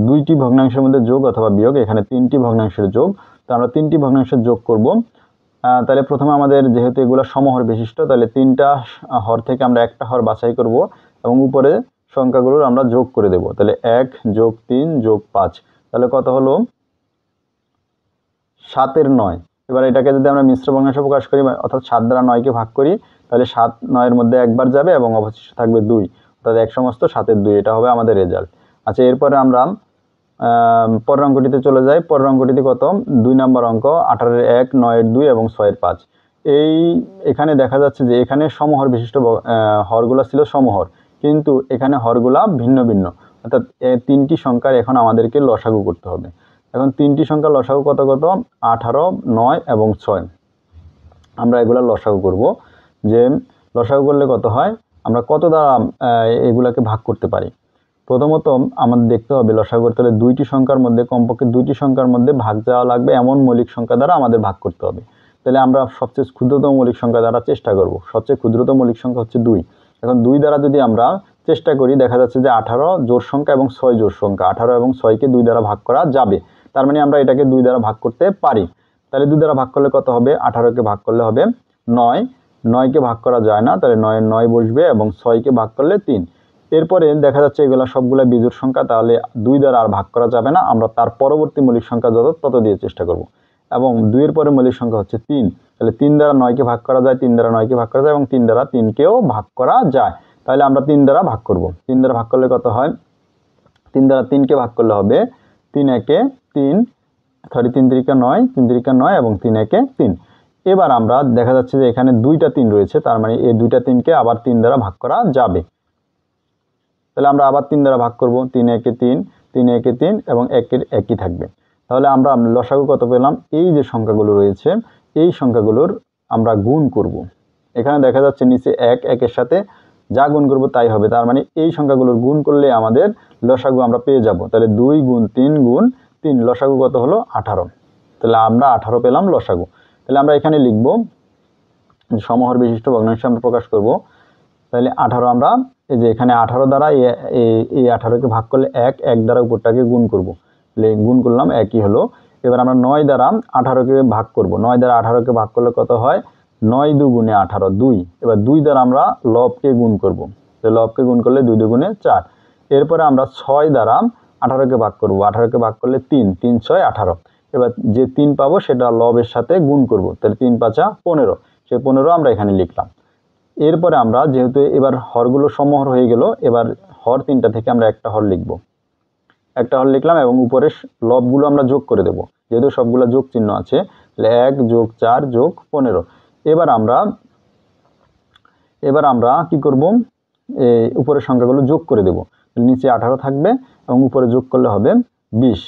2টি ভগ্নাংশের মধ্যে যোগ অথবা বিয়োগ, এখানে 3টি ভগ্নাংশের যোগ। তো আমরা 3টি ভগ্নাংশের যোগ করব। তাহলে প্রথমে আমাদের যেহেতু এগুলো সমহর বিশিষ্ট, তাহলে 3টা হর থেকে আমরা একটা হর বাছাই করব এবং উপরে সংখ্যাগুলোর আমরা যোগ করে দেব। তাহলে 1 যোগ 3 যোগ 5, তাহলে কত হলো 7 এর 9। এবার এটাকে যদি আমরা মিশ্র ভগ্নাংশে প্রকাশ করি, অর্থাৎ 7 দ্বারা 9কে ভাগ করি, তাহলে 7 9 এর মধ্যে একবার যাবে এবং অবশিষ্ট থাকবে 2, অর্থাৎ 1/7 এটা হবে আমাদের রেজাল্ট। আচ্ছা, এরপরে আমরা পরের অঙ্কটিতে চলে যাই। পরের অঙ্কটিতে কত, 2 নম্বর অঙ্ক। 18 এর 1, 9 এর 2 এবং 6 এর 5। এখানে দেখা যাচ্ছে যে এখানে সমহর বিশিষ্ট হরগুলা ছিল সমহর, কিন্তু এখানে হরগুলা ভিন্ন ভিন্ন, অর্থাৎ 3টি সংখ্যার এখন আমাদেরকে লসাগু করতে হবে। এখন 3টি সংখ্যার লসাগু কত কত, 18, 9 এবং 6। আমরা এগুলা লসাগু করব। যে লসাগু করলে কত হয়, আমরা কত দ্বারা এগুলাকে ভাগ করতে পারি। প্রথমত আমাদের দেখতে হবে লসাগু করতে হলে 2টি সংখ্যার মধ্যে, কমপক্ষে 2টি সংখ্যার মধ্যে ভাগ যাওয়া লাগবে এমন মৌলিক সংখ্যা দ্বারা আমাদের ভাগ করতে হবে। তাহলে আমরা সবচেয়ে ক্ষুদ্রতম মৌলিক সংখ্যা দ্বারা চেষ্টা করব। সবচেয়ে ক্ষুদ্রতম মৌলিক সংখ্যা হচ্ছে 2। এখন 2 দ্বারা যদি আমরা চেষ্টা করি, দেখা যাচ্ছে যে 18 জোড় সংখ্যা এবং 6 জোড় সংখ্যা। 18 এবং 6কে 2 দ্বারা ভাগ করা যাবে, তার মানে আমরা এটাকে 2 দ্বারা ভাগ করতে পারি। তাহলে 2 দ্বারা ভাগ করলে কত হবে, 18কে ভাগ করলে হবে 9, 9কে ভাগ করা যায় না, তাহলে 9 এর 9 বসবে এবং 6কে ভাগ করলে 3। এরপরে দেখা যাচ্ছে এগুলা সবগুলা বিজোড় সংখ্যা, তাহলে 2 দ্বারা আর ভাগ করা যাবে না, আমরা তার পরবর্তী মৌলিক সংখ্যা যত তত দিয়ে চেষ্টা করব। এবং 2 এর পরে মৌলিক সংখ্যা হচ্ছে 3, তাহলে 3 দ্বারা 9কে ভাগ করা যায়, 3 দ্বারা 9কে ভাগ করা যায় এবং 3 দ্বারা 3কেও ভাগ করা যায়। তাহলে আমরা 3 দ্বারা ভাগ করব। 3 দ্বারা ভাগ করলে কত হয়, 3 দ্বারা 3কে ভাগ করলে হবে 3 একে 3, 3 3 9, 3 3 9 এবং 3 একে 3। এবার আমরা দেখা যাচ্ছে যে এখানে 2টা 3 রয়েছে, তার মানে এই 2টা 3কে আবার 3 দ্বারা ভাগ করা যাবে। তাহলে আমরা আবার 3 দ্বারা ভাগ করব। 3 একে 3, 3 একে 3 এবং 1 একই থাকবে। তাহলে আমরা লসাগু কত পেলাম? এই যে সংখ্যাগুলো রয়েছে এই সংখ্যাগুলোর আমরা গুণ করব। এখানে দেখা যাচ্ছে নিচে 1 1-এর সাথে যা গুণ করব তাই হবে, তার মানে এই সংখ্যাগুলোর গুণ করলে আমাদের লসাগু আমরা পেয়ে যাব। তাহলে 2 গুণ 3 গুণ 3 লসাগু কত হলো? 18। তাহলে আমরা 18 পেলাম লসাগু। তাহলে আমরা এখানে লিখব সমহর বিশিষ্ট ভগ্নাংশ আমরা প্রকাশ করব। তাহলে 18 আমরা এই যে এখানে 18 দ্বারা এই 18কে ভাগ করলে 1 দ্বারা উপরটাকে গুণ করব। তাহলে গুণ করলাম, একই হলো। এবার আমরা 9 দ্বারা 18কে ভাগ করব। 9 দ্বারা 18কে ভাগ করলে কত হয়? 9 দুগুণে 18 2। এবার 2 দ্বারা আমরা লবকে গুণ করব। তো লবকে গুণ করলে 2 দুগুণে 4। এরপরে আমরা 6 দ্বারা 18কে ভাগ করব। 18কে ভাগ করলে 3 3 6 18। এবার যে 3 পাবো সেটা লবের সাথে গুণ করব। তাহলে 3 5 15, সেই 15 আমরা এখানে লিখলাম। এরপরে আমরা যেহেতু এবার হরগুলো সমহর হয়ে গেল, এবার হর 3টা থেকে আমরা একটা হর লিখব। একটা হর লিখলাম এবং উপরে লবগুলো আমরা যোগ করে দেব, যেহেতু সবগুলো যোগ চিহ্ন আছে। তাহলে 1 যোগ 4 যোগ 15। এবার আমরা কি করব? উপরের সংখ্যাগুলো যোগ করে দেব। নিচে 18 থাকবে এবং উপরে যোগ করলে হবে 20।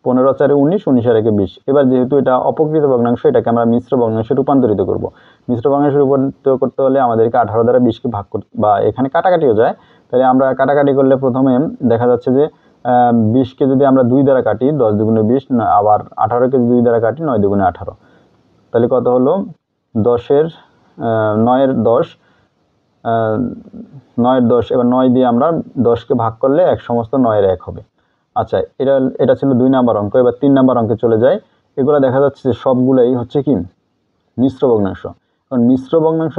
15 4 19, 19 আর 1 20। এবার যেহেতু এটা অপকৃত ভগ্নাংশ, এটাকে আমরা মিশ্র ভগ্নাংশে রূপান্তরিত করব। মিশ্র ভগ্নাংশে রূপান্তরিত করতে হলে আমাদেরকে 18 দ্বারা 20কে ভাগ করতে, বা এখানে কাটাকাটিও যায়। তাহলে আমরা কাটাকাটি করলে প্রথমে দেখা যাচ্ছে যে 20কে যদি আমরা 2 দ্বারা কাটি 10 দুগুণে 20, আবার 18কে 2 দ্বারা কাটি 9 দুগুণে 18। তাহলে কত হলো? 9-এর 10, 9-এর 10। এবার 9 দিয়ে আমরা 10কে ভাগ করলে 1 সমস্ত 9-এর 1 হবে। আচ্ছা, এটা ছিল 2 নাম্বার অঙ্ক। এবার 3 নাম্বার অঙ্কে চলে যায়। এগুলো দেখা যাচ্ছে যে সবগুলোই হচ্ছে কি মিশ্র ভগ্নাংশ। কারণ মিশ্র ভগ্নাংশ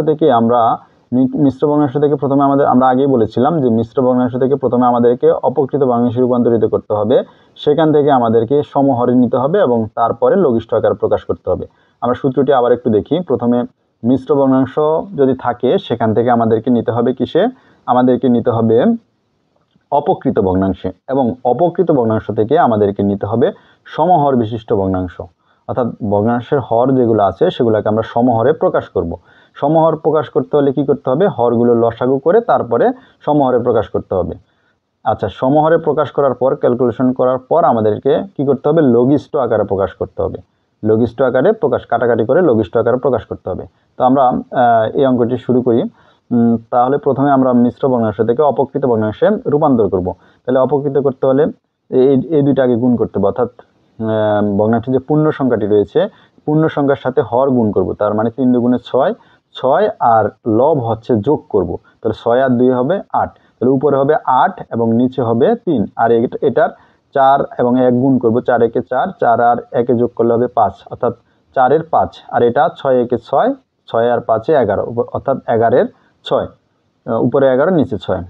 থেকে প্রথমে আমরা আগেই বলেছিলাম যে মিশ্র ভগ্নাংশ থেকে প্রথমে আমাদেরকে অপকৃত ভগ্নাংশে রূপান্তরিত করতে হবে। সেখান থেকে আমাদেরকে সমহরে নিতে হবে এবং তারপরে লঘিষ্ঠ আকারে প্রকাশ করতে হবে। আমরা সূত্রটি আবার একটু দেখি। প্রথমে মিশ্র ভগ্নাংশ যদি থাকে সেখান থেকে আমাদেরকে নিতে হবে কিসে? আমাদেরকে নিতে হবে অপকৃত ভগ্নাংশে, এবং অপকৃত ভগ্নাংশ থেকে আমাদেরকে নিতে হবে সমহর বিশিষ্ট ভগ্নাংশ। অর্থাৎ ভগ্নাংশের হর যেগুলো আছে সেগুলোকে আমরা সমহরে প্রকাশ করব। সমহর প্রকাশ করতে হলে কি করতে হবে? হরগুলো লসাগু করে তারপরে সমহরে প্রকাশ করতে হবে। আচ্ছা, সমহরে প্রকাশ করার পর, ক্যালকুলেশন করার পর আমাদেরকে কি করতে হবে? লঘিষ্ঠ আকারে প্রকাশ করতে হবে। লঘিষ্ঠ আকারে কাটাকাটি করে লঘিষ্ঠ আকারে প্রকাশ করতে হবে। তো আমরা এই অঙ্কটি শুরু করি। তাহলে প্রথমে আমরা মিশ্র ভগ্নাংশ থেকে অপকৃত ভগ্নাংশে রূপান্তর করব। তাহলে অপকৃত করতে হলে এই দুইটা আগে গুণ করতে হবে। অর্থাৎ ভগ্নাংশের যে পূর্ণ সংখ্যাটি রয়েছে পূর্ণ সংখ্যার সাথে হর গুণ করব। তার মানে 3 দুগুণে 6, 6 আর লব হচ্ছে যোগ করব। তাহলে 6 আর 2 হবে 8। তাহলে উপরে হবে 8 এবং নিচে হবে 3। আর এটার 4 এবং 1 গুণ করব। 4 একে 4, 4 আর 1 যোগ করলে হবে 5, অর্থাৎ 4-এর 5। আর এটা 6 একে 6, 6 আর 5 11, অর্থাৎ 11-এর 6। উপরে 11 নিচে 6।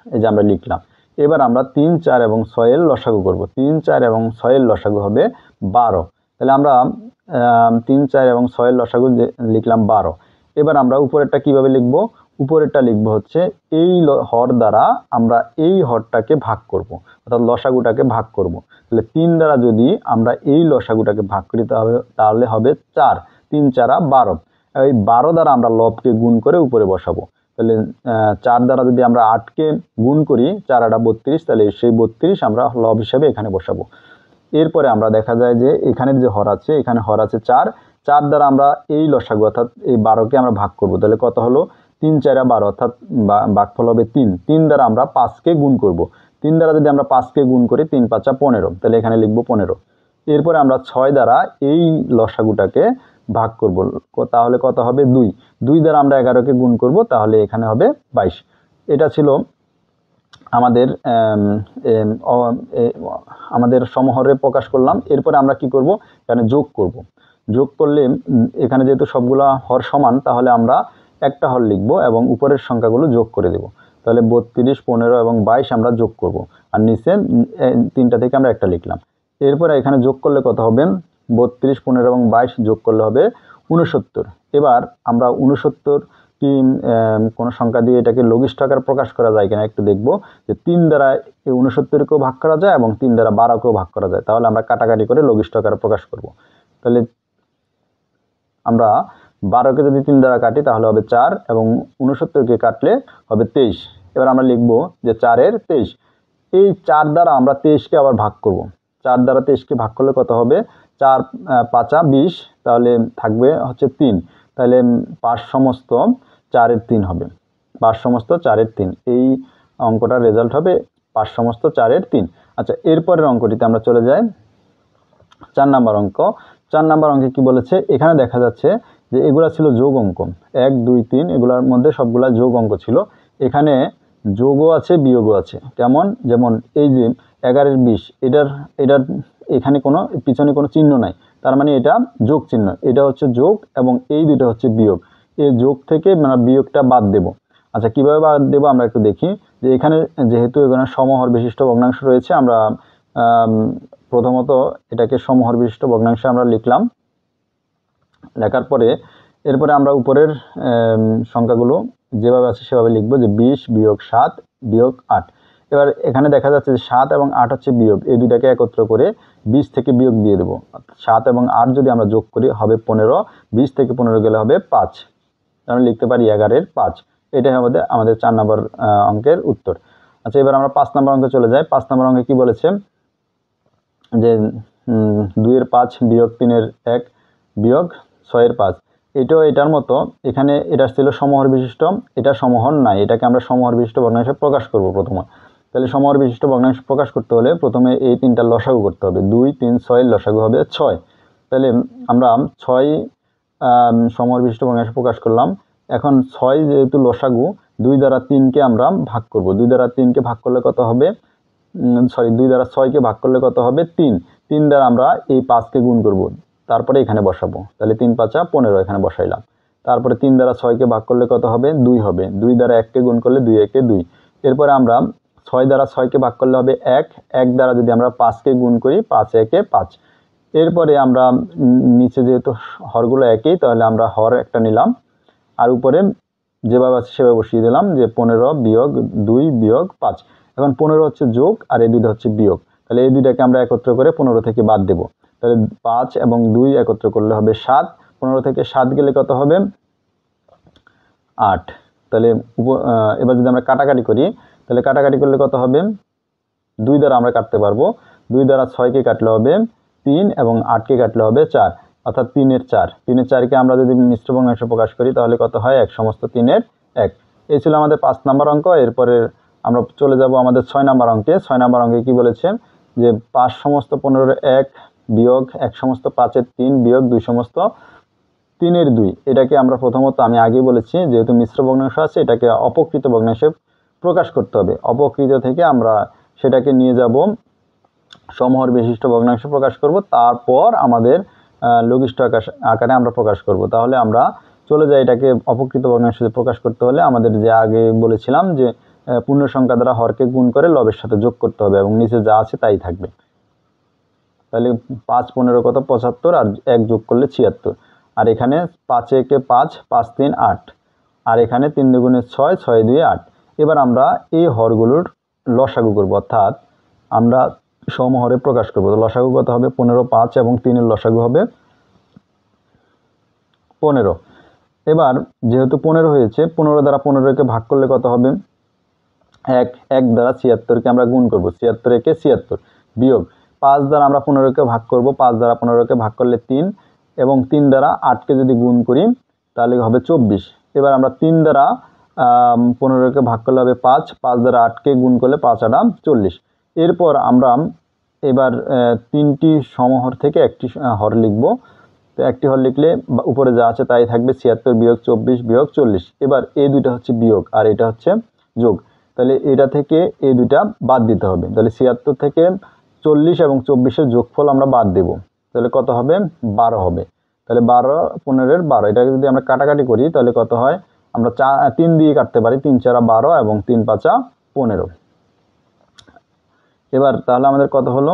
এই যে আমরা লিখলাম। এবার আমরা 3 4 এবং 6-এর লসাগু করব। 3 4 এবং 6-এর লসাগু হবে 12। তাহলে আমরা 3 4 এবং 6-এর লসাগু লিখলাম 12। এবার আমরা উপরেরটা কিভাবে লিখব? উপরেরটা লিখব হচ্ছে এই হর দ্বারা আমরা এই হরটাকে ভাগ করব, অর্থাৎ লসাগুটাকে ভাগ করব। তাহলে 3 দ্বারা যদি আমরা এই লসাগুটাকে ভাগ করি তাহলে হবে 4। 3 4 12। এই 12 দ্বারা আমরা লবকে গুণ করে উপরে বসাবো। তাহলে 4 দ্বারা যদি আমরা 8কে গুণ করি, 4 8 32, তাহলে সেই 32 আমরা লব হিসাবে এখানে বসাবো। এরপরে আমরা দেখা যায় যে এখানের যে হর আছে, এখানে হর আছে 4। 4 দ্বারা আমরা এই লসাগু অর্থাৎ এই 12কে আমরা ভাগ করব। তাহলে কত হলো? 3 4 12, অর্থাৎ ভাগফল হবে 3। 3 দ্বারা আমরা 5কে গুণ করব। 3 দ্বারা যদি আমরা 5কে গুণ করি 3 5 15, তাহলে এখানে লিখব 15। এরপরে আমরা 6 দ্বারা এই লসাগুটাকে ভাগ করব। তাহলে কত হবে? 2। 2 দ্বারা আমরা 11কে গুণ করব, তাহলে এখানে হবে 22। এটা ছিল আমাদের সমহরে প্রকাশ করলাম। এরপরে আমরা কি করব? এখানে যোগ করব। যোগ করলে এখানে যেহেতু সবগুলা হর সমান, তাহলে আমরা একটা হর লিখব এবং উপরের সংখ্যাগুলো যোগ করে দেব। তাহলে 32 15 এবং 22 আমরা যোগ করব। আর নিচে 3টা থেকে আমরা একটা লিখলাম। এরপরে এখানে যোগ করলে কত হবে? 32 15 এবং 22 যোগ করলে হবে 69। এবার আমরা 69 কি কোনো সংখ্যা দিয়ে এটাকে লঘিষ্ঠ আকারে প্রকাশ করা যায় কিনা একটু দেখব। যে 3 দ্বারা এই 69কেও ভাগ করা যায় এবং 3 দ্বারা 12কেও ভাগ করা যায়। তাহলে আমরা কাটাকাটি করে লঘিষ্ঠ আকারে প্রকাশ করব। তাহলে আমরা 12কে যদি 3 দ্বারা কাটি তাহলে হবে 4 এবং 69কে কাটলে হবে 23। এবার আমরা লিখব যে 4-এর 23। এই 4 দ্বারা আমরা 23কে আবার ভাগ করব। 4 দ্বারা 23কে ভাগ করলে কত হবে? 4 5 20, তাহলে থাকবে হচ্ছে 3। তাহলে 5 সমস্ত 4-এর 3 হবে। 5 সমস্ত 4-এর 3, এই অঙ্কটার রেজাল্ট হবে 5 সমস্ত 4-এর 3। আচ্ছা, এরপরের অঙ্কটিতে আমরা চলে যাই। 4 নাম্বার অঙ্ক। 4 নাম্বার অঙ্কে কি বলেছে? এখানে দেখা যাচ্ছে যে এগুলা ছিল যোগ অঙ্ক, 1 2 3 এগুলোর মধ্যে সবগুলা যোগ অঙ্ক ছিল। এখানে যোগও আছে বিয়োগও আছে। কেমন? যেমন এই যে 11-এর 20, এটার এখানে কোনো পিছনে কোনো চিহ্ন নাই, তার মানে এটা যোগ চিহ্ন। এটা হচ্ছে যোগ এবং এই দুটো হচ্ছে বিয়োগ। এই যোগ থেকে মানে বিয়োগটা বাদ দেব। আচ্ছা, কিভাবে বাদ দেব আমরা একটু দেখি। যে এখানে যেহেতু এখানে সমহর বিশিষ্ট ভগ্নাংশ রয়েছে, আমরা প্রথমত এটাকে সমহর বিশিষ্ট ভগ্নাংশে আমরা লিখলাম। লেখার পরে এরপরে আমরা উপরের সংখ্যাগুলো যেভাবে আছে সেভাবে লিখব, যে 20 বিয়োগ 7 বিয়োগ 8। এবার এখানে দেখা যাচ্ছে যে 7 এবং 8 হচ্ছে বিয়োগ, এই দুইটাকে একত্র করে 20 থেকে বিয়োগ দিয়ে দেবো। 7 এবং 8 যদি আমরা যোগ করি হবে 15, 20 থেকে 15 গেলে হবে 5, আমরা লিখতে পারি 11-এর 5। এটাই আমাদের 4 নম্বর অঙ্কের উত্তর। আচ্ছা, এবার আমরা 5 নম্বর অঙ্কে চলে যাই। 5 নম্বর অঙ্কে কি বলেছে? যে 2-এর 5 বিয়োগ 3-এর 1 বিয়োগ 6-এর 5। এটাও এটার মতো, এখানে এটা ছিল সমহর বিশিষ্ট, এটা সমহর নাই, এটাকে আমরা সমহর বিশিষ্ট ভগ্নাংশে প্রকাশ করব প্রথমে। তাহলে সমহর বিশিষ্ট ভগ্নাংশ প্রকাশ করতে হলে প্রথমে এই 3টা লসাগু করতে হবে। 2 3 6-এর লসাগু হবে 6। তাহলে আমরা 6 সমহর বিশিষ্ট ভগ্নাংশ প্রকাশ করলাম। এখন 6 যেহেতু লসাগু, 2 দ্বারা 3কে আমরা ভাগ করব। 2 দ্বারা 3কে ভাগ করলে কত হবে? 2 দ্বারা 6কে ভাগ করলে কত হবে? 3। 3 দ্বারা আমরা এই 5কে গুণ করব, তারপরে এখানে বসাবো। তাহলে 3 5 15 এখানে বসাইলাম। তারপরে 3 দ্বারা 6কে ভাগ করলে কত হবে? 2 হবে। 2 দ্বারা 1কে গুণ করলে 2 1 2। এরপরে আমরা 6 দ্বারা 6কে ভাগ করলে হবে 1। 1 দ্বারা যদি আমরা 5কে গুণ করি, 5 1 5। এরপরে আমরা নিচে যেহেতু হরগুলো একই, তাহলে আমরা হর একটা নিলাম, আর উপরে যেভাবে আছে সেভাবে বসিয়ে দিলাম, যে 15 বিয়োগ 2 বিয়োগ 5। এখন 15 হচ্ছে যোগ আর এই দুইটা হচ্ছে বিয়োগ। তাহলে এই দুইটাকে আমরা একত্র করে 15 থেকে বাদ দেব। তাহলে 5 এবং 2 একত্র করলে হবে 7। 15 থেকে 7 গেলে কত হবে? 8। তাহলে এবার যদি আমরা কাটাকাটি করি, তাহলে কাটাকাটি করলে কত হবে? 2 দ্বারা আমরা কাটতে পারবো। 2 দ্বারা 6কে কাটলে হবে 3 এবং 8কে কাটলে হবে 4, অর্থাৎ 3-এর 4। 3-এর 4কে আমরা যদি মিশ্র ভগ্নাংশে প্রকাশ করি তাহলে কত হয়? 1 সমস্ত 3-এর 1। এই ছিল আমাদের 5 নম্বর অঙ্ক। এরপরে আমরা চলে যাব আমাদের 6 নম্বর অঙ্কে। 6 নম্বর অঙ্কে কি বলেছে? যে 5 সমস্ত 15-এর 1 বিয়োগ 1 সমস্ত 5-এর 3 বিয়োগ 2 সমস্ত 3-এর 2। এটাকে আমরা প্রথমত, আমি আগেই বলেছি, যেহেতু মিশ্র ভগ্নাংশ আছে, এটাকে অপকৃত ভগ্নাংশে প্রকাশ করতে হবে। অপকৃত থেকে আমরা সেটাকে নিয়ে যাব সমহর বিশিষ্ট ভগ্নাংশে প্রকাশ করব, তারপর আমাদের লঘিষ্ঠ আকারে আমরা প্রকাশ করব। তাহলে আমরা চলে যাই, এটাকে অপকৃত ভগ্নাংশে প্রকাশ করতে হলে আমাদের যে আগে বলেছিলাম যে পূর্ণ সংখ্যা দ্বারা হরকে গুণ করে লবের সাথে যোগ করতে হবে এবং নিচে যা আছে তাই থাকবে। তাহলে 5 15 কত? 75, আর 1 যোগ করলে 76। আর এখানে 5 1 5, 5 3 8, আর এখানে 3 2 6, 6 2 8। এবার আমরা এই হরগুলোর লসাগু করব, অর্থাৎ আমরা সমহরে প্রকাশ করব। তো লসাগু কত হবে? 15, 5 এবং 3-এর লসাগু হবে 15। এবার যেহেতু 15 হয়েছে, 15 দ্বারা 15কে ভাগ করলে কত হবে? 1। 1 দ্বারা 76কে আমরা গুণ করব, 76 একে 76 বিয়োগ 5 দ্বারা আমরা 15কে ভাগ করব। 5 দ্বারা 15কে ভাগ করলে 3, এবং 3 দ্বারা 8কে যদি গুণ করি তাহলে হবে 24। এবার আমরা 3 দ্বারা 15কে ভাগ করলে হবে 5। 5 দ্বারা 8কে গুণ করলে 5 8 40। এরপর আমরা এবার 3টি সমহর থেকে একটি হর লিখব। তো একটি হর লিখলে উপরে যা আছে তাই থাকবে, 76 বিয়োগ 24 বিয়োগ 40। এবার এই দুইটা হচ্ছে বিয়োগ আর এটা হচ্ছে যোগ। তাহলে এটা থেকে এই দুইটা বাদ দিতে হবে। তাহলে 76 থেকে 40 এবং 24-এর যোগফল আমরা বাদ দেব। তাহলে কত হবে? 12 হবে। তাহলে 12 15-এর 12। এটাকে যদি আমরা কাটাকাটি করি তাহলে কত হয়? আমরা 3 দিয়ে কাটতে পারি, 3 4 12 এবং 3 5 15। এবার তাহলে আমাদের কত হলো?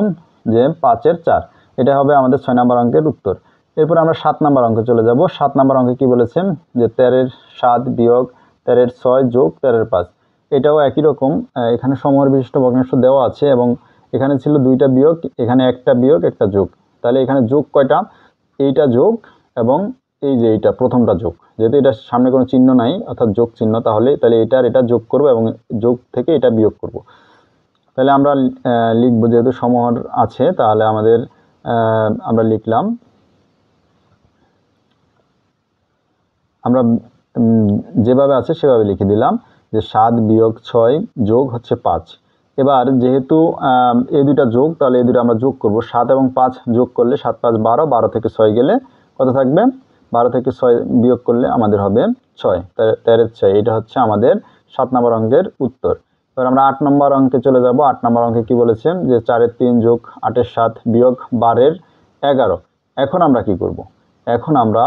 যে 5-এর 4। এটা হবে আমাদের 6 নম্বর অঙ্কের উত্তর। এরপর আমরা 7 নম্বর অঙ্কে চলে যাব। 7 নম্বর অঙ্কে কি বলেছেন? যে 13-এর 7 বিয়োগ 13-এর 6 যোগ 13-এর 5। এটাও একই রকম, এখানে সমহর বিশিষ্ট ভগ্নাংশ দেওয়া আছে এবং এখানে ছিল 2টা বিয়োগ, এখানে একটা বিয়োগ একটা যোগ। তাহলে এখানে যোগ কয়টা? এইটা যোগ এবং এই যে এইটা প্রথমটা যোগ। যেহেতু এটা সামনে কোনো চিহ্ন নাই, অর্থাৎ যোগ চিহ্ন, তাহলে এটা আর এটা যোগ করব এবং যোগ থেকে এটা বিয়োগ করব। তাহলে আমরা লিখব, যেহেতু সমহর আছে তাহলে আমরা লিখলাম, আমরা যেভাবে আছে সেভাবে লিখে দিলাম যে 7 বিয়োগ 6 যোগ হচ্ছে 5। এবার যেহেতু এই দুইটা যোগ, তাহলে এই দুটো আমরা যোগ করব। 7 এবং 5 যোগ করলে 7 5 12, 12 থেকে 6 গেলে কত থাকবে? 12 থেকে 6 বিয়োগ করলে আমাদের হবে 6, 13 6। এটা হচ্ছে আমাদের 7 নম্বর অঙ্কের উত্তর। এবার আমরা 8 নম্বর অঙ্কে চলে যাব। 8 নম্বর অঙ্কে কি বলেছে যে 4 এর 3 যোগ 8 এর 7 বিয়োগ 12 এর 11। এখন আমরা কি করব? এখন আমরা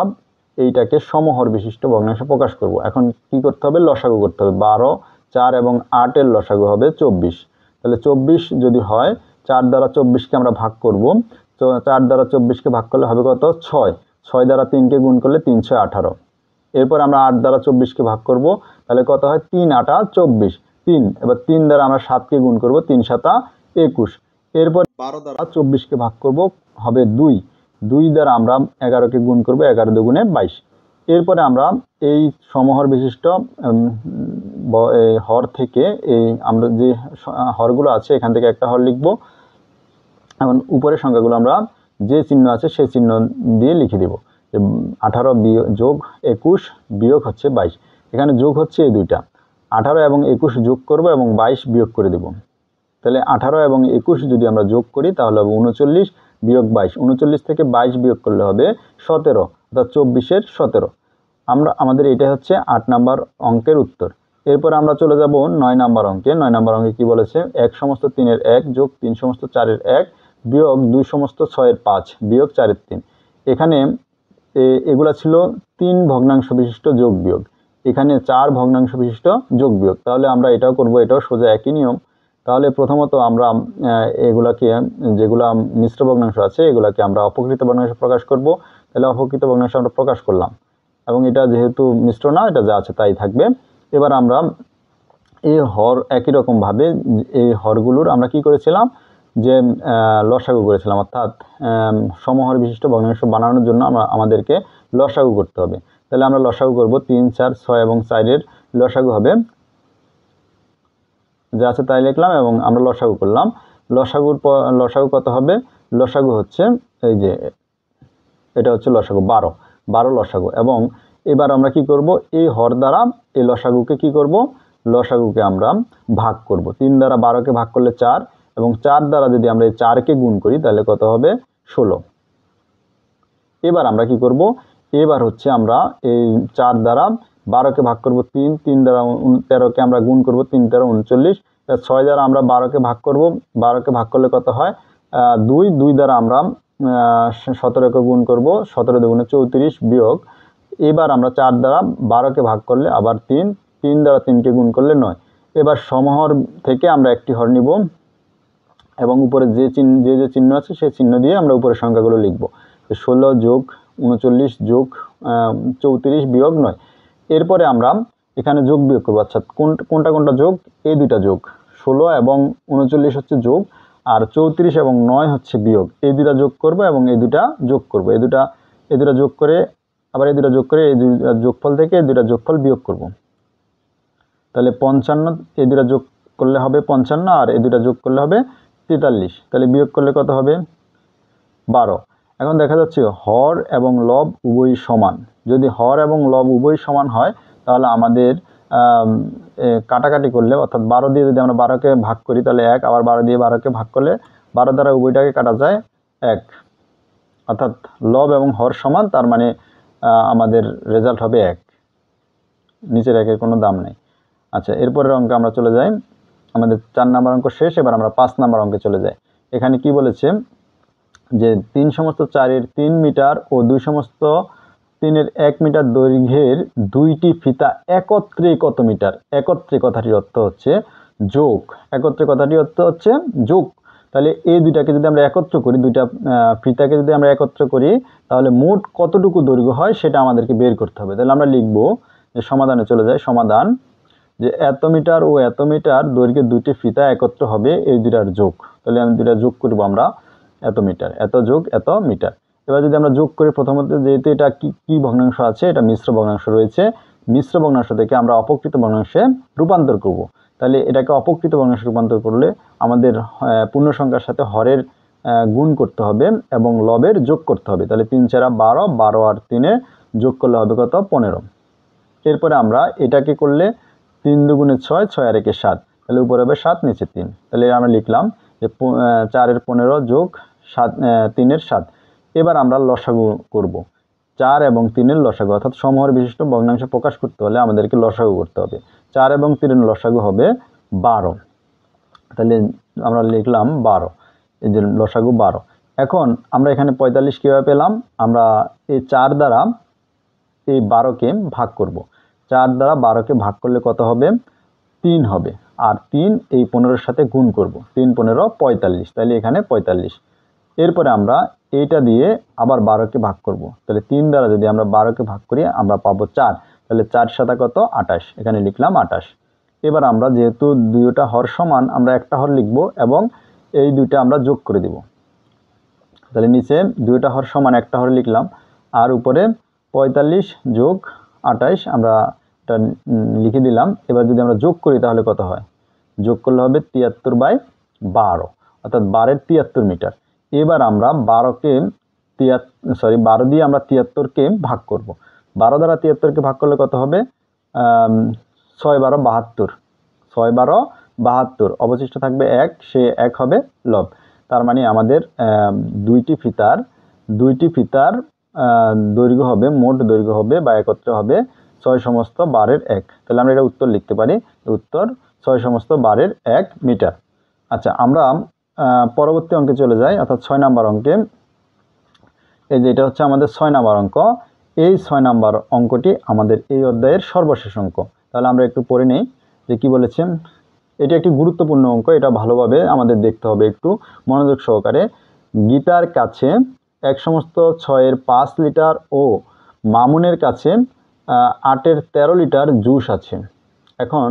এইটাকে সমহর বিশিষ্ট ভগ্নাংশে প্রকাশ করব। এখন কি করতে হবে? লসাগু করতে হবে। 12, 4 এবং 8 এর লসাগু হবে 24। তাহলে 24 যদি হয়, 4 দ্বারা 24কে আমরা ভাগ করব। তো 4 দ্বারা 24কে ভাগ করলে হবে কত? 6। 6 দ্বারা 3কে গুণ করলে 3 6 18। এরপর আমরা 8 দ্বারা 24কে ভাগ করব, তাহলে কত হয়? 3 8 24। 3, এবার 3 দ্বারা আমরা 7কে গুণ করব, 3 7 21। এরপর 12 দ্বারা 24কে ভাগ করব, হবে 2। 2 দ্বারা আমরা 11কে গুণ করব, 11 দুগুণে 22। এরপরে আমরা এই সমহর বিশিষ্ট হর থেকে আমরা যে হরগুলো আছে এখান থেকে একটা হর লিখব। এখন উপরের সংখ্যাগুলো আমরা যে চিহ্ন আছে সেই চিহ্ন দিয়ে লিখে দেব। 18 যোগ 21 বিয়োগ হচ্ছে 22। এখানে যোগ হচ্ছে এই দুইটা, 18 এবং 21 যোগ করব এবং 22 বিয়োগ করে দেব। তাহলে 18 এবং 21 যদি আমরা যোগ করি তাহলে হবে 39 বিয়োগ 22। 39 থেকে 22 বিয়োগ করলে হবে 17, অর্থাৎ 24 এর 17। আমাদের এটা হচ্ছে 8 নম্বর অঙ্কের উত্তর। এরপর আমরা চলে যাব 9 নম্বর অঙ্কে। 9 নম্বর অঙ্কে কি বলেছে? 1 সমস্ত 3 এর 1 যোগ 3 সমস্ত 4 এর 1 বিয়োগ 2 সমস্ত 6 এর 5 বিয়োগ 4 এর 3। এখানে এগুলা ছিল 3 ভগ্নাংশ বিশিষ্ট যোগ বিয়োগ, এখানে 4 ভগ্নাংশ বিশিষ্ট যোগ বিয়োগ। তাহলে আমরা এটাও করব, এটাও সোজা একই নিয়ম। তাহলে প্রথমত আমরা এগুলাকে, যেগুলা মিশ্র ভগ্নাংশ আছে এগুলাকে আমরা অপকৃত ভগ্নাংশে প্রকাশ করব। তাহলে অপকৃত ভগ্নাংশ আমরা প্রকাশ করলাম, এবং এটা যেহেতু মিশ্র না, এটা যা আছে তাই থাকবে। এবার আমরা এই হর একই রকমভাবে এই হরগুলোর আমরা কি করেছিলাম? যে লসাগু করেছিলাম, অর্থাৎ সমহর বিশিষ্ট ভগ্নাংশ বানানোর জন্য আমাদেরকে লসাগু করতে হবে। তাহলে আমরা লসাগু করব। 3 4 6 এবং 4 এর লসাগু হবে, যা আছে তাই লিখলাম এবং আমরা লসাগু করলাম। লসাগু কত হবে? লসাগু হচ্ছে এই যে এটা হচ্ছে লসাগু 12 লসাগু। এবং এবার আমরা কি করব? এই হর দ্বারা এই লসাগুকে কি করব? লসাগুকে আমরা ভাগ করব। 3 দ্বারা 12কে ভাগ করলে 4, এবং 4 দ্বারা যদি আমরা এই 4কে গুণ করি তাহলে কত হবে? 16। এবার আমরা কি করব? এবার হচ্ছে আমরা এই 4 দ্বারা 12কে ভাগ করব 3, 3 দ্বারা 13কে আমরা গুণ করব, 3 13 39। 6 দ্বারা আমরা 12কে ভাগ করব, 12কে ভাগ করলে কত হয়? 2। 2 দ্বারা আমরা 17কে গুণ করব, 17 দুগুণে 34 বিয়োগ। এবার আমরা 4 দ্বারা 12কে ভাগ করলে আবার 3, 3 দ্বারা 3কে গুণ করলে 9। এবার সমহর থেকে আমরা একটি হর নিব এবং উপরে যে চিহ্ন আছে সেই চিহ্ন দিয়ে আমরা উপরের সংখ্যাগুলো লিখব। 16 যোগ 39 যোগ 34 বিয়োগ 9। এরপরে আমরা এখানে যোগ বিয়োগ করবো। আচ্ছা, কোনটা যোগ? এই দুইটা যোগ। 16 এবং 39 হচ্ছে যোগ, আর 34 এবং 9 হচ্ছে বিয়োগ। এই দুইটা যোগ করব এবং এই দুইটা যোগ করব। এই দুইটা যোগ করে আবার এই দুইটা যোগ করে এই দুইটা যোগফল থেকে এই দুইটা যোগফল বিয়োগ করব। তাহলে 55, এই দুইটা যোগ করলে হবে 55, আর এই দুইটা যোগ করলে হবে 43। তাহলে বিয়োগ করলে কত হবে? 12। এখন দেখা যাচ্ছে হর এবং লব উভয়ই সমান। যদি হর এবং লব উভয়ই সমান হয় তাহলে আমাদের কাটাকাটি করলে, অর্থাৎ 12 দিয়ে যদি আমরা 12কে ভাগ করি তাহলে 1, আবার 12 দিয়ে 12কে ভাগ করলে 12 দ্বারা উভয়টাকে কাটা যায় 1, অর্থাৎ লব এবং হর সমান। তার মানে আমাদের রেজাল্ট হবে 1, নিচের 1-এর কোনো দাম নেই। আচ্ছা, এরপরের অঙ্কে আমরা চলে যাই। আমাদের 4 নম্বর অঙ্ক শেষ। এবার আমরা 5 নম্বর অঙ্কে চলে যাই। এখানে কি বলেছে যে 3 সমস্ত 4 এর 3 মিটার ও 2 সমস্ত 3 এর 1 মিটার দৈর্ঘ্যের দুইটি ফিতা একত্রে কত মিটার? একত্রে কথাটির অর্থ হচ্ছে যোগ। একত্রে কথাটির অর্থ হচ্ছে যোগ। তাহলে এই দুইটাকে যদি আমরা একত্র করি, দুইটা ফিতাকে যদি আমরা একত্র করি তাহলে মোট কতটুকু দৈর্ঘ্য হয় সেটা আমাদেরকে বের করতে হবে। তাহলে আমরা লিখব যে সমাধানে চলে যাই। সমাধান যে এত মিটার ও এত মিটার দৈর্ঘ্যের দুইটি ফিতা একত্র হবে এই দুইটার যোগ। তাহলে আমি দুইটা যোগ করব, আমরা এত মিটার, এত যোগ এত মিটার। এবার যদি আমরা যোগ করি, প্রথমত যেহেতু এটা কি ভগ্নাংশ আছে, এটা মিশ্র ভগ্নাংশ রয়েছে। মিশ্র ভগ্নাংশ থেকে আমরা অপকৃত ভগ্নাংশে রূপান্তর করব। তাহলে এটাকে অপকৃত ভগ্নাংশে রূপান্তর করলে আমাদের পূর্ণ সংখ্যার সাথে হরের গুণ করতে হবে এবং লবের যোগ করতে হবে। তাহলে 3 4 12, 12 আর 3 যোগ করলে হবে কত? 15। এরপরে আমরা এটাকে করলে 3 দুগুণে 6, 6 আর 1 7, তাহলে উপরে হবে 7, নিচে 3। তাহলে আমরা লিখলাম যে 4 এর 15 যোগ 7 3 এর 7। এবার আমরা লসাগু করব। 4 এবং 3 এর লসাগু, অর্থাৎ সমহর বিশিষ্ট ভগ্নাংশ প্রকাশ করতে হলে আমাদেরকে লসাগু করতে হবে। 4 এবং 3 এর লসাগু হবে 12। তাহলে আমরা লিখলাম 12, এই যে লসাগু 12। এখন আমরা এখানে 45 কীভাবে পেলাম? আমরা এই 4 দ্বারা এই 12কে ভাগ করব। 4 দ্বারা 12কে ভাগ করলে কত হবে? 3 হবে। আর 3 এই 15-এর সাথে গুণ করব। 3 15 45, তাহলে এখানে 45। এরপরে আমরা এইটা দিয়ে আবার 12কে ভাগ করব। তাহলে 3 দ্বারা যদি আমরা 12কে ভাগ করি আমরা পাবো 4, তাহলে 4 7 কত? 28, এখানে লিখলাম 28। এবার আমরা যেহেতু দুইটা হর সমান, আমরা একটা হর লিখব এবং এই দুইটা আমরা যোগ করে দিব। তাহলে নিচে দুইটা হর সমান একটা হর লিখলাম, আর উপরে 45 যোগ 28 আমরা এটা লিখে দিলাম। এবার যদি আমরা যোগ করি তাহলে কত হয়? যোগ করলে হবে 73/12, অর্থাৎ 12 এর 73 মিটার। এবার আমরা 12 দিয়ে আমরা 73কে ভাগ করব। 12 দ্বারা 73কে ভাগ করলে কত হবে? 6 12 72, 6 12 72, অবশিষ্ট থাকবে 1, সে 1 হবে লব। তার মানে আমাদের দুইটি ফিতার দৈর্ঘ্য হবে, মোট দৈর্ঘ্য হবে বা একত্রে হবে 6 সমস্ত 12 1। তাহলে আমরা এটা উত্তর লিখতে পারি, উত্তর 6 সমস্ত 12 1 মিটার। আচ্ছা, আমরা পরবর্তী অঙ্কে চলে যাই, অর্থাৎ 6 নাম্বার অঙ্কে। এই যে এটা হচ্ছে আমাদের 6 নাম্বার অঙ্ক। এই 6 নাম্বার অঙ্কটি আমাদের এই অধ্যায়ের সর্বশেষ অঙ্ক। তাহলে আমরা একটু পড়ে নেই যে কি বলেছে। এটি একটি গুরুত্বপূর্ণ অঙ্ক, এটা ভালোভাবে আমাদের দেখতে হবে একটু মনোযোগ সহকারে। গীতার কাছে এক সমস্ত 6-এর 5 লিটার ও মামুনের কাছে 8-এর 13 লিটার জুস আছে। এখন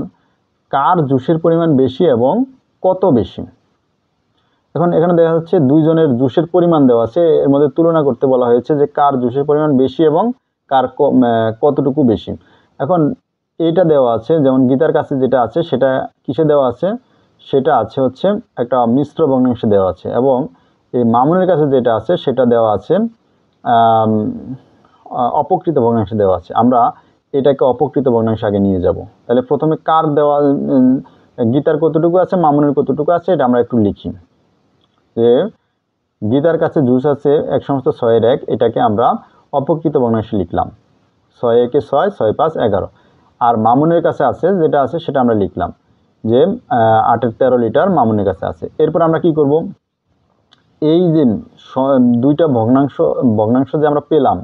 কার জুসের পরিমাণ বেশি এবং কত বেশি? এখন এখানে দেখা যাচ্ছে দুইজনের জুসের পরিমাণ দেওয়া আছে, এর মধ্যে তুলনা করতে বলা হয়েছে যে কার জুসের পরিমাণ বেশি এবং কার কতটুকু বেশি। এখন এইটা দেওয়া আছে, যেমন গীতার কাছে যেটা আছে সেটা কিসে দেওয়া আছে? সেটা আছে হচ্ছে একটা মিশ্র ভগ্নাংশে দেওয়া আছে, এবং এই মামুনের কাছে যেটা আছে সেটা দেওয়া আছে অপকৃত ভগ্নাংশে দেওয়া আছে। আমরা এটাকে অপকৃত ভগ্নাংশে আগে নিয়ে যাব। তাহলে প্রথমে কার দেওয়া, গীতার কতটুকু আছে, মামুনের কতটুকু আছে, এটা আমরা একটু লিখি। যে গীতার কাছে জুস আছে 1 সমস্ত 6-এর 1, এটাকে আমরা অপকৃত ভগ্নাংশে লিখলাম। 6 1 6, 6 5 11। আর মামুনের কাছে আছে যেটা আছে সেটা আমরা লিখলাম যে 8-এর 13 লিটার মামুনের কাছে আছে। এরপর আমরা কি করব? এই যে দুইটা ভগ্নাংশ যে আমরা পেলাম,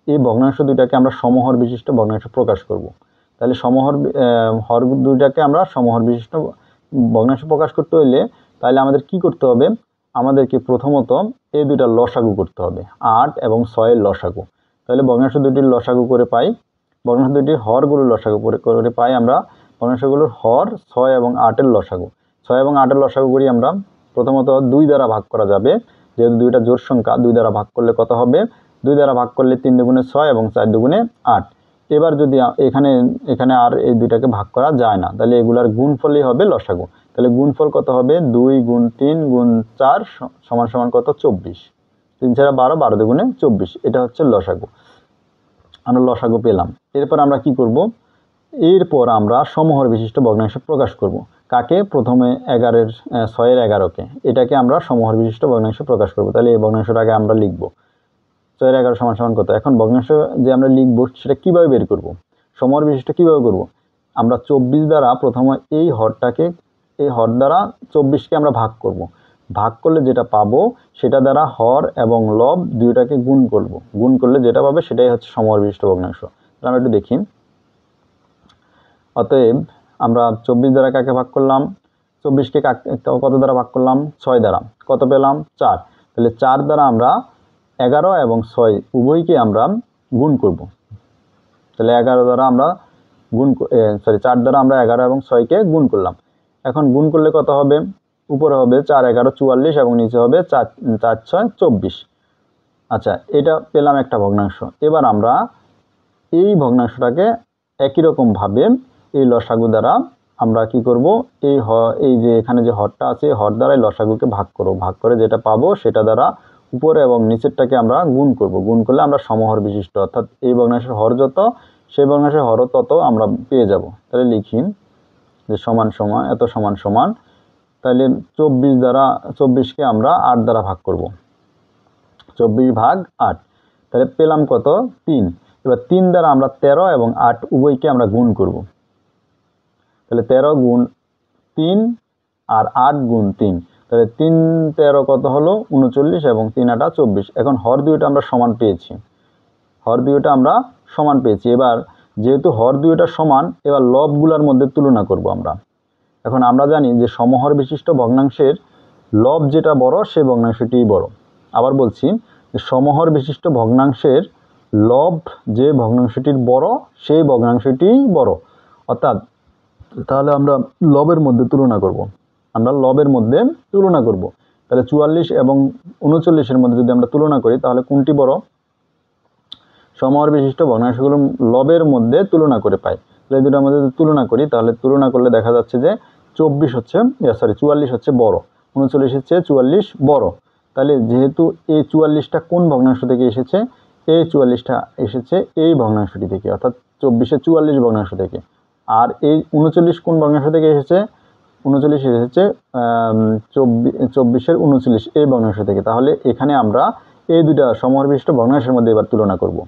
এই ভগ্নাংশ দুইটাকে আমরা সমহর বিশিষ্ট ভগ্নাংশ প্রকাশ করব। তাহলে হর দুইটাকে আমরা সমহর বিশিষ্ট ভগ্নাংশ প্রকাশ করতে হইলে তাহলে আমাদের কি করতে হবে? আমাদেরকে প্রথমত এই দুইটা লসাগু করতে হবে, 8 এবং 6-এর লসাগু। তাহলে ভগ্নাংশ দুইটির লসাগু করে পাই, ভগ্নাংশ দুইটির হরগুলোর লসাগু করে পাই আমরা ভগ্নাংশগুলোর হর 6 এবং 8-এর লসাগু। 6 এবং 8-এর লসাগু করি আমরা। প্রথমত 2 দ্বারা ভাগ করা যাবে, যেহেতু দুইটা জোড় সংখ্যা, 2 দ্বারা ভাগ করলে কত হবে? 2 দ্বারা ভাগ করলে 3 দুগুণে 6 এবং 4 দুগুণে 8। এবার যদি এখানে আর এই দুইটাকে ভাগ করা যায় না, তাহলে এগুলার গুণফলই হবে লসাগু। তাহলে গুণফল কত হবে? 2 গুণ 3 গুণ 4 সমান সমান কত? 24। 3 4 12, 12 দুগুণে 24, এটা হচ্ছে লসাগু। আমরা লসাগু পেলাম। এরপর আমরা কি করব? এরপর আমরা সমহর বিশিষ্ট ভগ্নাংশ প্রকাশ করব। কাকে? প্রথমে 6-এর 11কে, এটাকে আমরা সমহর বিশিষ্ট ভগ্নাংশ প্রকাশ করব। তাহলে এই ভগ্নাংশটা আগে আমরা লিখব, 6-এর 11 সমান সমান কত? এখন ভগ্নাংশ যে আমরা লিখব সেটা কিভাবে বের করব? সমহর বিশিষ্ট কিভাবে করব? আমরা 24 দ্বারা প্রথমে এই হর দ্বারা 24কে আমরা ভাগ করব। ভাগ করলে যেটা পাবো সেটা দ্বারা হর এবং লব দুইটাকে গুণ করব। গুণ করলে যেটা পাবে সেটাই হচ্ছে সমহর বিশিষ্ট ভগ্নাংশ। তাহলে আমরা একটু দেখি। অতএব আমরা 24 দ্বারা কাকে ভাগ করলাম? 24কে কত দ্বারা ভাগ করলাম? 6 দ্বারা। কত পেলাম? 4। তাহলে 4 দ্বারা আমরা 11 এবং 6 উভয়কে আমরা গুণ করব। তাহলে 11 দ্বারা আমরা 4 দ্বারা আমরা 11 এবং 6কে গুণ করলাম। এখন গুণ করলে কত হবে? উপরে হবে 4 11 44 এবং নিচে হবে 4 6 24। আচ্ছা, এটা পেলাম একটা ভগ্নাংশ। এবার আমরা এই ভগ্নাংশটাকে একই রকমভাবে এই লসাগু দ্বারা আমরা কি করব, এই যে এখানে যে হরটা আছে হর দ্বারাই লসাগুকে ভাগ করব, ভাগ করে যেটা পাবো সেটা দ্বারা উপরে এবং নিচেরটাকে আমরা গুণ করব, গুণ করলে আমরা সমহর বিশিষ্ট অর্থাৎ এই ভগ্নাংশের হর যত সেই ভগ্নাংশের হরও তত আমরা পেয়ে যাব। তাহলে লিখি যে সমান সমান এত সমান সমান, তাহলে 24 দ্বারা 24কে আমরা 8 দ্বারা ভাগ করব, 24 ভাগ 8, তাহলে পেলাম কত 3। এবার 3 দ্বারা আমরা 13 এবং 8 উভয়কে আমরা গুণ করব, তাহলে 13 গুণ 3 আর 8 গুণ 3, তাহলে 3 13 কত হলো 39 এবং 3 8 24। এখন হর দুইটা আমরা সমান পেয়েছি, হর দুইটা আমরা সমান পেয়েছি। এবার যেহেতু হর দুইটা সমান, এবার লবগুলোর মধ্যে তুলনা করব আমরা। এখন আমরা জানি যে সমহর বিশিষ্ট ভগ্নাংশের লব যেটা বড় সেই ভগ্নাংশটিই বড়। আবার বলছি যে সমহর বিশিষ্ট ভগ্নাংশের লব যে ভগ্নাংশটির বড় সেই ভগ্নাংশটিই বড়, অর্থাৎ তাহলে আমরা লবের মধ্যে তুলনা করব, আমরা লবের মধ্যে তুলনা করব। তাহলে 44 এবং 39-এর মধ্যে যদি আমরা তুলনা করি তাহলে কোনটি বড়? সমহর বিশিষ্ট ভগ্নাংশগুলো লবের মধ্যে তুলনা করে পাই। তাহলে এই দুটোর মধ্যে তুলনা করি, তাহলে তুলনা করলে দেখা যাচ্ছে যে 44 হচ্ছে বড়, 39-এর চেয়ে 44 বড়। তাহলে যেহেতু এই 44টা কোন ভগ্নাংশ থেকে এসেছে? এই 44টা এসেছে এই ভগ্নাংশটি থেকে, অর্থাৎ 24-এর 44 ভগ্নাংশ থেকে। আর এই 39 কোন ভগ্নাংশ থেকে এসেছে? 39 এসেছে 24-এর 39 এই ভগ্নাংশ থেকে। তাহলে এখানে আমরা এই দুটা সমহর বিশিষ্ট ভগ্নাংশের মধ্যে এবার তুলনা করব।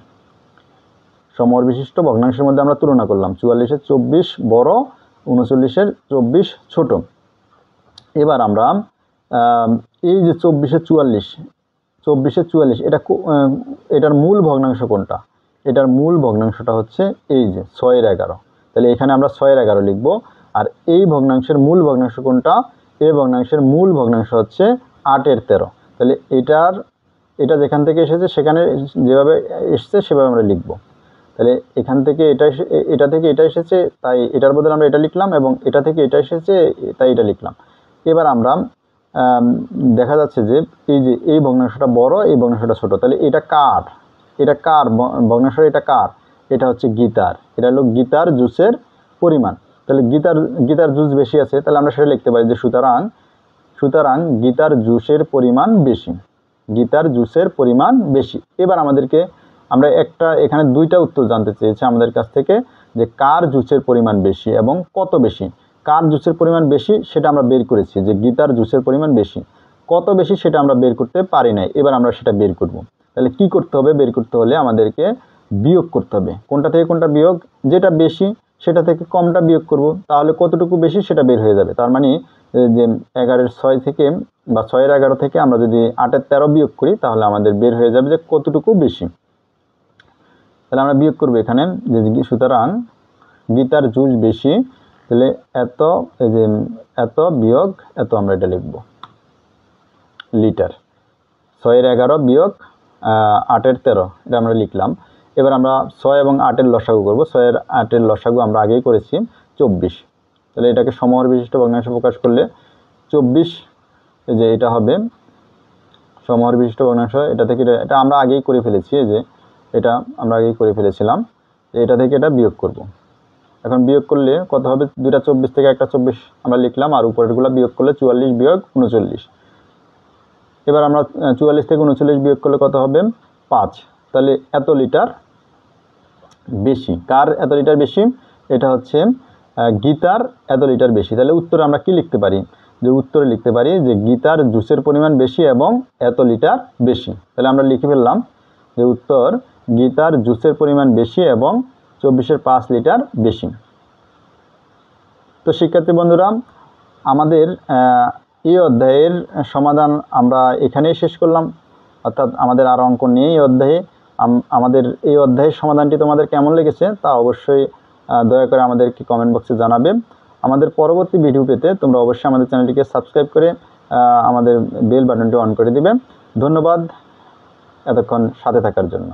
সমহর বিশিষ্ট ভগ্নাংশের মধ্যে আমরা তুলনা করলাম, 44-এর 24 বড়, 39-এর 24 ছোট। এবার আমরা এই যে 24-এর 44 এটার মূল ভগ্নাংশ কোনটা? এটার মূল ভগ্নাংশটা হচ্ছে এই যে 6-এর 11। তাহলে এখানে আমরা 6-এর 11 লিখব। আর এই ভগ্নাংশের মূল ভগ্নাংশ কোনটা? এই ভগ্নাংশের মূল ভগ্নাংশ হচ্ছে 8-এর 13। তাহলে এটা যেখান থেকে এসেছে সেখানে যেভাবে এসেছে সেভাবে আমরা লিখব। তাহলে এখান থেকে এটা থেকে এটা এসেছে তাই এটার বদলে আমরা এটা লিখলাম, এবং এটা থেকে এটা এসেছে তাই এটা লিখলাম। এবার আমরা দেখা যাচ্ছে যে এই ভগ্নাংশটা বড়, এই ভগ্নাংশটা ছোট। তাহলে এটা কার ভগ্নাংশ? এটা কার? এটা হচ্ছে গীতার। এটা হলো গীতার জুসের পরিমাণ। তাহলে গীতার জুস বেশি আছে, তাহলে আমরা সেটা লিখতে পারি যে সুতরাং গীতার জুসের পরিমাণ বেশি, গীতার জুসের পরিমাণ বেশি। এবার আমরা এখানে দুইটা উত্তর জানতে চেয়েছি আমাদের কাছ থেকে, যে কার জুসের পরিমাণ বেশি এবং কত বেশি। কার জুসের পরিমাণ বেশি সেটা আমরা বের করেছি, যে গীতার জুসের পরিমাণ বেশি। কত বেশি সেটা আমরা বের করতে পারি নাই, এবার আমরা সেটা বের করব। তাহলে কি করতে হবে? বের করতে হলে আমাদেরকে বিয়োগ করতে হবে। কোনটা থেকে কোনটা বিয়োগ? যেটা বেশি সেটা থেকে কমটা বিয়োগ করব, তাহলে কতটুকু বেশি সেটা বের হয়ে যাবে। তার মানে যে 11-এর 6 থেকে বা 6-এর 11 থেকে আমরা যদি 8-এর 13 বিয়োগ করি তাহলে আমাদের বের হয়ে যাবে যে কতটুকু বেশি। তাহলে আমরা বিয়োগ করব এখানে যে সুতরাং গীতার জুস বেশি, তাহলে এত বিয়োগ এত আমরা এটা লিখব লিটার। 6-এর 11 বিয়োগ 8-এর 13 এটা আমরা লিখলাম। এবার আমরা 6 এবং 8-এর লসাগু করব। 6-এর 8-এর লসাগু আমরা আগেই করেছি 24। তাহলে এটাকে সমহর বিশিষ্ট ভগ্নাংশে প্রকাশ করলে 24 এই যে এটা হবে সমহর বিশিষ্ট ভগ্নাংশ। এটা থেকে এটা আমরা আগেই করে ফেলেছি, যে এটা আমরা আগেই করে ফেলেছিলাম। এটা থেকে এটা বিয়োগ করব। এখন বিয়োগ করলে কত হবে? দুইটা 24 থেকে একটা 24 আমরা লিখলাম, আর উপরেরগুলো বিয়োগ করলে 44 বিয়োগ 39। এবার আমরা 44 থেকে 39 বিয়োগ করলে কত হবে? 5। তাহলে এত লিটার বেশি। কার এত লিটার বেশি? এটা হচ্ছে গীতার এত লিটার বেশি। তাহলে উত্তরে আমরা কি লিখতে পারি? যে উত্তরে লিখতে পারি যে গীতার জুসের পরিমাণ বেশি এবং এত লিটার বেশি। তাহলে আমরা লিখে ফেললাম যে উত্তর গীতার জুসের পরিমাণ বেশি এবং 24-এর 5 লিটার বেশি। তো শিক্ষার্থী বন্ধুরা, আমাদের এই অধ্যায়ের সমাধান আমরা এখানেই শেষ করলাম, অর্থাৎ আমাদের আর অঙ্ক নেই এই অধ্যায়ে। আমাদের এই অধ্যায়ের সমাধানটি তোমাদের কেমন লেগেছে তা অবশ্যই দয়া করে আমাদেরকে কমেন্ট বক্সে জানাবে। আমাদের পরবর্তী ভিডিও পেতে তোমরা অবশ্যই আমাদের চ্যানেলটিকে সাবস্ক্রাইব করে আমাদের বেল বাটনটি অন করে দিবে। ধন্যবাদ এতক্ষণ সাথে থাকার জন্য।